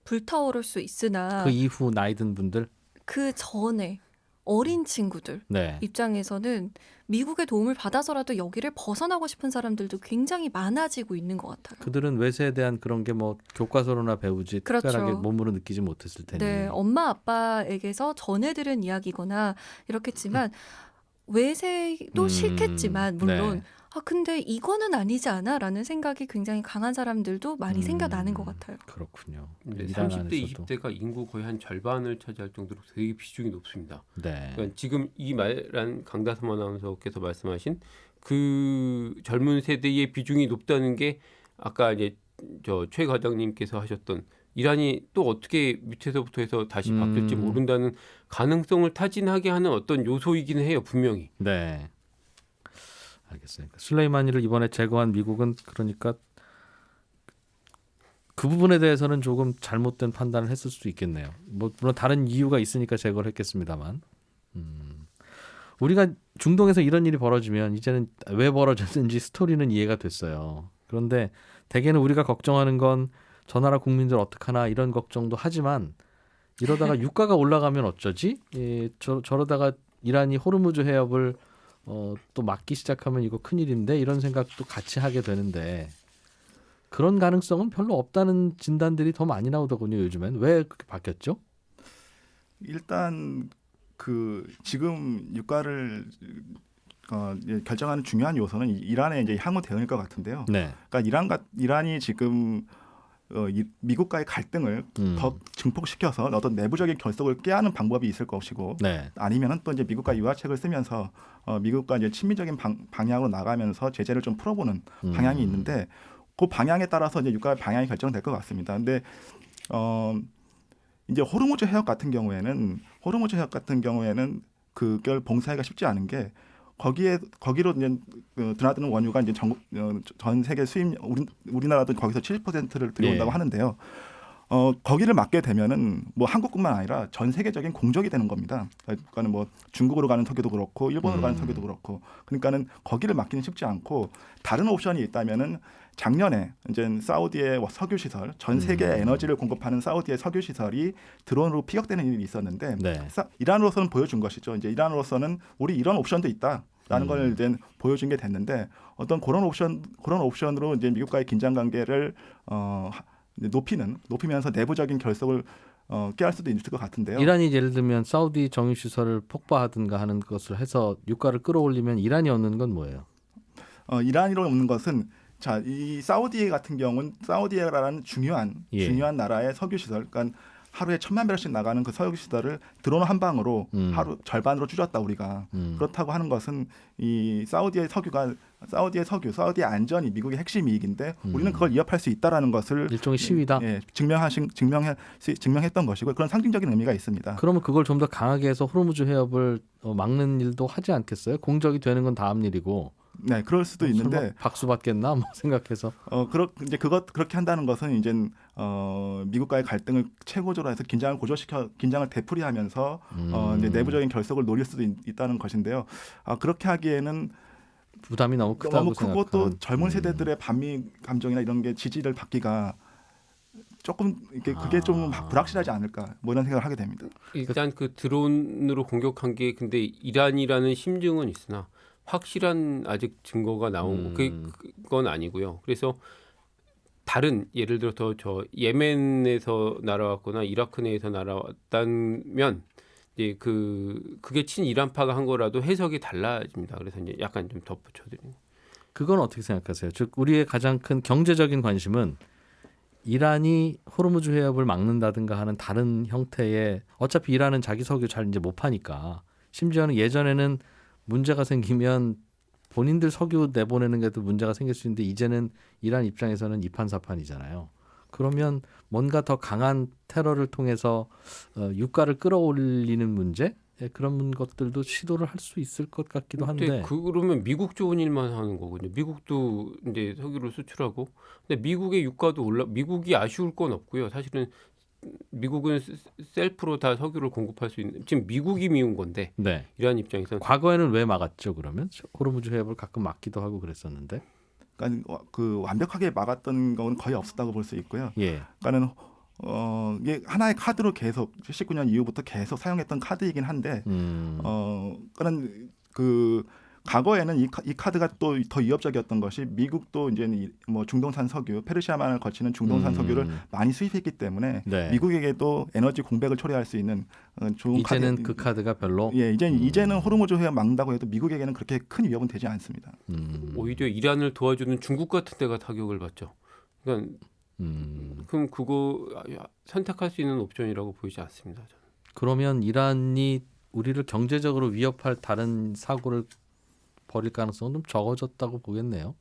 D: 불타오를 수 있으나
B: 그 이후 나이 든 분들
D: 그 전에 어린 친구들
B: 네.
D: 입장에서는 미국의 도움을 받아서라도 여기를 벗어나고 싶은 사람들도 굉장히 많아지고 있는 것 같아요.
B: 그들은 외세에 대한 그런 게 뭐 교과서로나 배우지
D: 그렇죠.
B: 특별하게 몸으로 느끼지 못했을 테니.
D: 네, 엄마 아빠에게서 전해 들은 이야기거나 이렇겠지만 외세도 싫겠지만 물론
B: 네.
D: 근데 이거는 아니지 않아라는 생각이 굉장히 강한 사람들도 많이 생겨나는 것 같아요.
B: 그렇군요.
C: 네,
B: 이란
C: 30대,
B: 안에서도.
C: 20대가 인구 거의 한 절반을 차지할 정도로 되게 비중이 높습니다.
B: 네.
C: 그러니까 지금 이 말한 강다솜 아나운서께서 말씀하신 그 젊은 세대의 비중이 높다는 게 아까 이제 저 최 과장님께서 하셨던 이란이 또 어떻게 밑에서부터 해서 다시 바뀔지 모른다는 가능성을 타진하게 하는 어떤 요소이기는 해요, 분명히.
B: 네. 알겠습니다. 술레이마니를 이번에 제거한 미국은 그러니까 그 부분에 대해서는 조금 잘못된 판단을 했을 수도 있겠네요. 뭐 물론 다른 이유가 있으니까 제거를 했겠습니다만. 우리가 중동에서 이런 일이 벌어지면 이제는 왜 벌어졌는지 스토리는 이해가 됐어요. 그런데 대개는 우리가 걱정하는 건 저 나라 국민들 어떡하나 이런 걱정도 하지만 이러다가 유가가 올라가면 어쩌지? 저러다가 이란이 호르무즈 해협을 또 막기 시작하면 이거 큰일인데 이런 생각도 같이 하게 되는데 그런 가능성은 별로 없다는 진단들이 더 많이 나오더군요. 요즘엔. 왜 그렇게 바뀌었죠?
E: 일단 그 지금 유가를 결정하는 중요한 요소는 이란의 이제 향후 대응일 것 같은데요.
B: 네.
E: 그러니까 이란이 지금 미국과의 갈등을 더 증폭시켜서 어떤 내부적인 결속을 깨하는 방법이 있을 것이고
B: 네.
E: 아니면은 또 이제 미국과 유화책을 쓰면서 미국과 이제 친미적인 방향으로 나가면서 제재를 좀 풀어보는 방향이 있는데 그 방향에 따라서 이제 유가 방향이 결정될 것 같습니다. 근데 이제 호르무즈 해협 같은 경우에는 그걸 봉쇄하기가 쉽지 않은 게 거기로 이제 드나드는 원유가 이제 전 세계 수입 우리나라도 거기서 70%를 들여온다고
B: 예.
E: 하는데요. 거기를 막게 되면은 뭐 한국뿐만 아니라 전 세계적인 공적이 되는 겁니다. 그러니까는 뭐 중국으로 가는 석유도 그렇고 일본으로 가는 석유도 그렇고 그러니까는 거기를 막기는 쉽지 않고 다른 옵션이 있다면은 작년에 이제 사우디의 석유 시설, 전 세계 에너지를 공급하는 사우디의 석유 시설이 드론으로 피격되는 일이 있었는데
B: 네.
E: 이란으로서는 보여준 것이죠. 이제 이란으로서는 우리 이런 옵션도 있다라는 걸 이제 보여준 게 됐는데 어떤 그런 옵션으로 이제 미국과의 긴장 관계를 높이면서 내부적인 결속을 깨할 수도 있을 것 같은데요.
B: 이란이 예를 들면 사우디 정유 시설을 폭파하든가 하는 것을 해서 유가를 끌어올리면 이란이 얻는 건 뭐예요?
E: 이란으로 없는 것은 자, 이 사우디 같은 경우는 사우디라는 중요한 나라의 석유 시설, 그러니까 하루에 1,000만 배럴씩 나가는 그 석유 시설을 드론 한 방으로 하루 절반으로 줄였다 우리가. 그렇다고 하는 것은 이 사우디의 사우디의 안전이 미국의 핵심 이익인데 우리는 그걸 위협할 수 있다라는 것을
B: 일종의 시위다.
E: 증명했던 것이고 그런 상징적인 의미가 있습니다.
B: 그러면 그걸 좀 더 강하게 해서 호르무즈 해협을 막는 일도 하지 않겠어요? 공적이 되는 건 다음 일이고.
E: 네, 그럴 수도 있는데
B: 박수 받겠나 뭐 생각해서.
E: 이제 그렇게 한다는 것은 이제 미국과의 갈등을 최고조로 해서 긴장을 되풀이하면서 이제 내부적인 결속을 노릴 수도 있다는 것인데요. 그렇게 하기에는
B: 부담이 너무 크다고
E: 크고 또 젊은 세대들의 반미 감정이나 이런 게 지지를 받기가 조금 그게 좀 불확실하지 않을까 뭐 이런 생각을 하게 됩니다.
C: 일단 그 드론으로 공격한 게 근데 이란이라는 심증은 있으나 확실한 아직 증거가 나온 그건 아니고요. 그래서 다른 예를 들어서 저 예멘에서 날아왔거나 이라크 내에서 날아왔다면 이제 그게 친이란파가 한 거라도 해석이 달라집니다. 그래서 이제 약간 좀 덧붙여드리는.
B: 그건 어떻게 생각하세요? 즉 우리의 가장 큰 경제적인 관심은 이란이 호르무즈 해협을 막는다든가 하는 다른 형태의 어차피 이란은 자기 석유 잘 이제 못 파니까 심지어는 예전에는 문제가 생기면 본인들 석유 내보내는 게도 문제가 생길 수 있는데 이제는 이란 입장에서는 이판사판이잖아요. 그러면 뭔가 더 강한 테러를 통해서 유가를 끌어올리는 문제 그런 것들도 시도를 할 수 있을 것 같기도 한데.
C: 그러면 미국 좋은 일만 하는 거거든요. 미국도 이제 석유를 수출하고, 근데 미국의 유가도 미국이 아쉬울 건 없고요. 사실은 미국은 셀프로 다 석유를 공급할 수 있는, 지금 미국이 미운 건데
B: 네.
C: 이란 입장에서는.
B: 과거에는 왜 막았죠? 그러면 호르무즈 해협을 가끔 막기도 하고 그랬었는데.
E: 그러니까 그 완벽하게 막았던 건 거의 없었다고 볼 수 있고요.
B: 예.
E: 그러니까는 이게 하나의 카드로 계속 79년 이후부터 계속 사용했던 카드이긴 한데 그런 그 과거에는 이 카드가 또 더 위협적이었던 것이 미국도 이제 뭐 중동산 석유, 페르시아만을 거치는 중동산 석유를 많이 수입했기 때문에
B: 네.
E: 미국에게도 에너지 공백을 초래할 수 있는 좋은
B: 이제는
E: 카드.
B: 그 카드가 별로.
E: 예, 이제는 호르무즈 해협 막는다고 해도 미국에게는 그렇게 큰 위협은 되지 않습니다.
C: 오히려 이란을 도와주는 중국 같은 데가 타격을 받죠. 그러니까 그럼 그거 선택할 수 있는 옵션이라고 보이지 않습니다. 저는.
B: 그러면 이란이 우리를 경제적으로 위협할 다른 사고를 벌일 가능성은 좀 적어졌다고 보겠네요.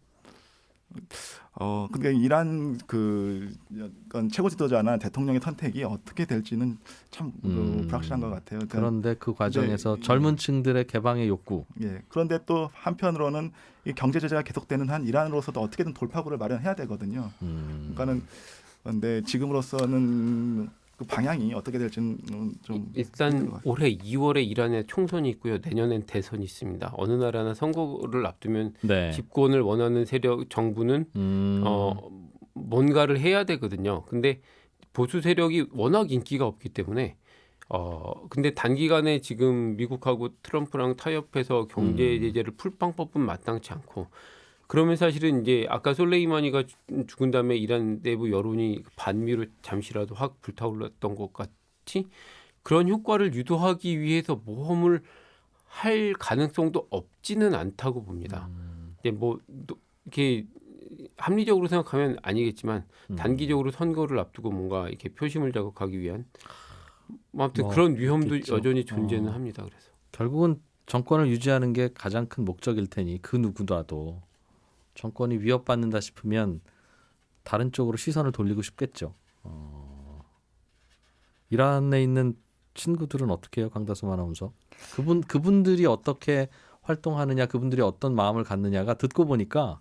E: 근데 이란 최고 지도자나 대통령의 선택이 어떻게 될지는 참 불확실한 것 같아요. 그러니까
B: 그런데 그 과정에서 젊은 층들의 개방의 욕구.
E: 예. 그런데 또 한편으로는 이 경제 제재가 계속되는 한 이란으로서도 어떻게든 돌파구를 마련해야 되거든요. 그러니까는 근데 지금으로서는 그 방향이 어떻게 될지는 좀
C: 일단 올해 2월에 이란에 총선이 있고요. 내년엔 대선이 있습니다. 어느 나라나 선거를 앞두면
B: 네.
C: 집권을 원하는 세력 정부는 뭔가를 해야 되거든요. 근데 보수 세력이 워낙 인기가 없기 때문에 근데 단기간에 지금 미국하고 트럼프랑 타협해서 경제 제재를 풀 방법은 마땅치 않고, 그러면 사실은 이제 아까 솔레이마니가 죽은 다음에 이란 내부 여론이 반미로 잠시라도 확 불타올랐던 것 같이 그런 효과를 유도하기 위해서 모험을 할 가능성도 없지는 않다고 봅니다. 이제 뭐 이렇게 합리적으로 생각하면 아니겠지만 단기적으로 선거를 앞두고 뭔가 이렇게 표심을 자극하기 위한 아무튼 그런 위험도
B: 있겠죠.
C: 여전히 존재는 합니다. 그래서
B: 결국은 정권을 유지하는 게 가장 큰 목적일 테니 그 누구라도 정권이 위협받는다 싶으면 다른 쪽으로 시선을 돌리고 싶겠죠. 이란에 있는 친구들은 어떻게 해요, 강다솜 아나운서? 그분들이 어떻게 활동하느냐, 그분들이 어떤 마음을 갖느냐가 듣고 보니까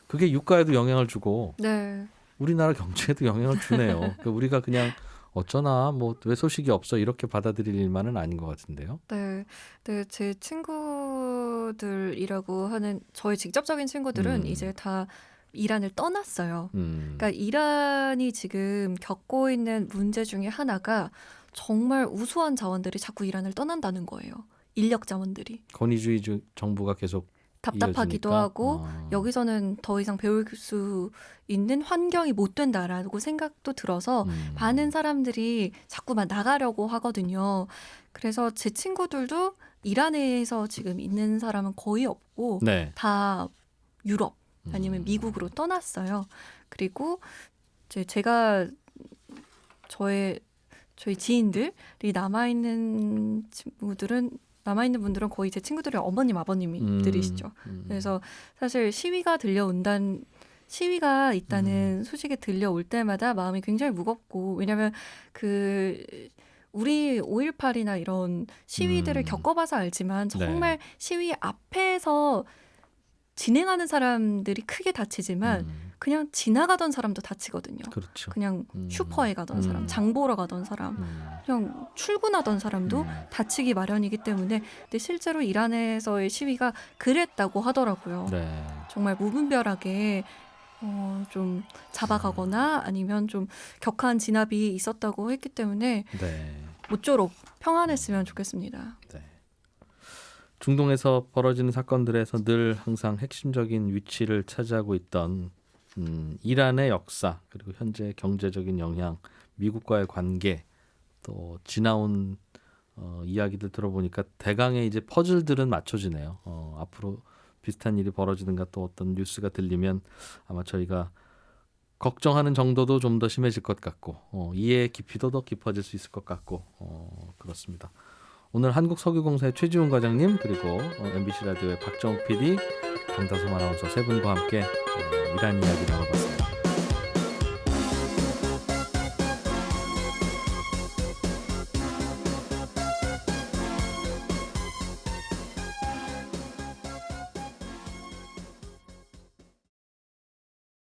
B: 그게 유가에도 영향을 주고
D: 네.
B: 우리나라 경제에도 영향을 주네요. 그러니까 우리가 그냥 어쩌나 뭐 왜 소식이 없어 이렇게 받아들일 일만은 아닌 것 같은데요.
D: 네, 제 친구들이라고 하는 저의 직접적인 친구들은 이제 다 이란을 떠났어요. 그러니까 이란이 지금 겪고 있는 문제 중에 하나가 정말 우수한 자원들이 자꾸 이란을 떠난다는 거예요. 인력 자원들이.
B: 권위주의 정부가 계속
D: 답답하기도
B: 이어지니까.
D: 하고 여기서는 더 이상 배울 수 있는 환경이 못 된다라고 생각도 들어서 많은 사람들이 자꾸만 나가려고 하거든요. 그래서 제 친구들도 이란에서 지금 있는 사람은 거의 없고
B: 네.
D: 다 유럽 아니면 미국으로 떠났어요. 그리고 제가 저희 지인들이 남아있는 분들은 거의 제 친구들의 어머님, 아버님들이시죠. 그래서 사실 시위가 있다는 소식이 들려올 때마다 마음이 굉장히 무겁고, 왜냐하면 우리 5.18이나 이런 시위들을 겪어봐서 알지만 정말 시위 앞에서 진행하는 사람들이 크게 다치지만 그냥 지나가던 사람도 다치거든요.
B: 그렇죠.
D: 그냥 슈퍼에 가던 사람, 장 보러 가던 사람, 그냥 출근하던 사람도 다치기 마련이기 때문에, 근데 실제로 이란에서의 시위가 그랬다고 하더라고요.
B: 네.
D: 정말 무분별하게 좀 잡아가거나 아니면 좀 격한 진압이 있었다고 했기 때문에
B: 네.
D: 모쪼록 평안했으면 좋겠습니다.
B: 네. 중동에서 벌어지는 사건들에서 늘 항상 핵심적인 위치를 차지하고 있던 이란의 역사, 그리고 현재 경제적인 영향, 미국과의 관계, 또 지나온 이야기들 들어보니까 대강의 이제 퍼즐들은 맞춰지네요. 앞으로 비슷한 일이 벌어지든가 또 어떤 뉴스가 들리면 아마 저희가 걱정하는 정도도 좀 더 심해질 것 같고 이해의 깊이도 더 깊어질 수 있을 것 같고 그렇습니다. 오늘 한국석유공사의 최지훈 과장님 그리고 MBC 라디오의 박정욱 PD, 강다솜 아나운서 세 분과 함께 이란 이야기 나눠봤습니다.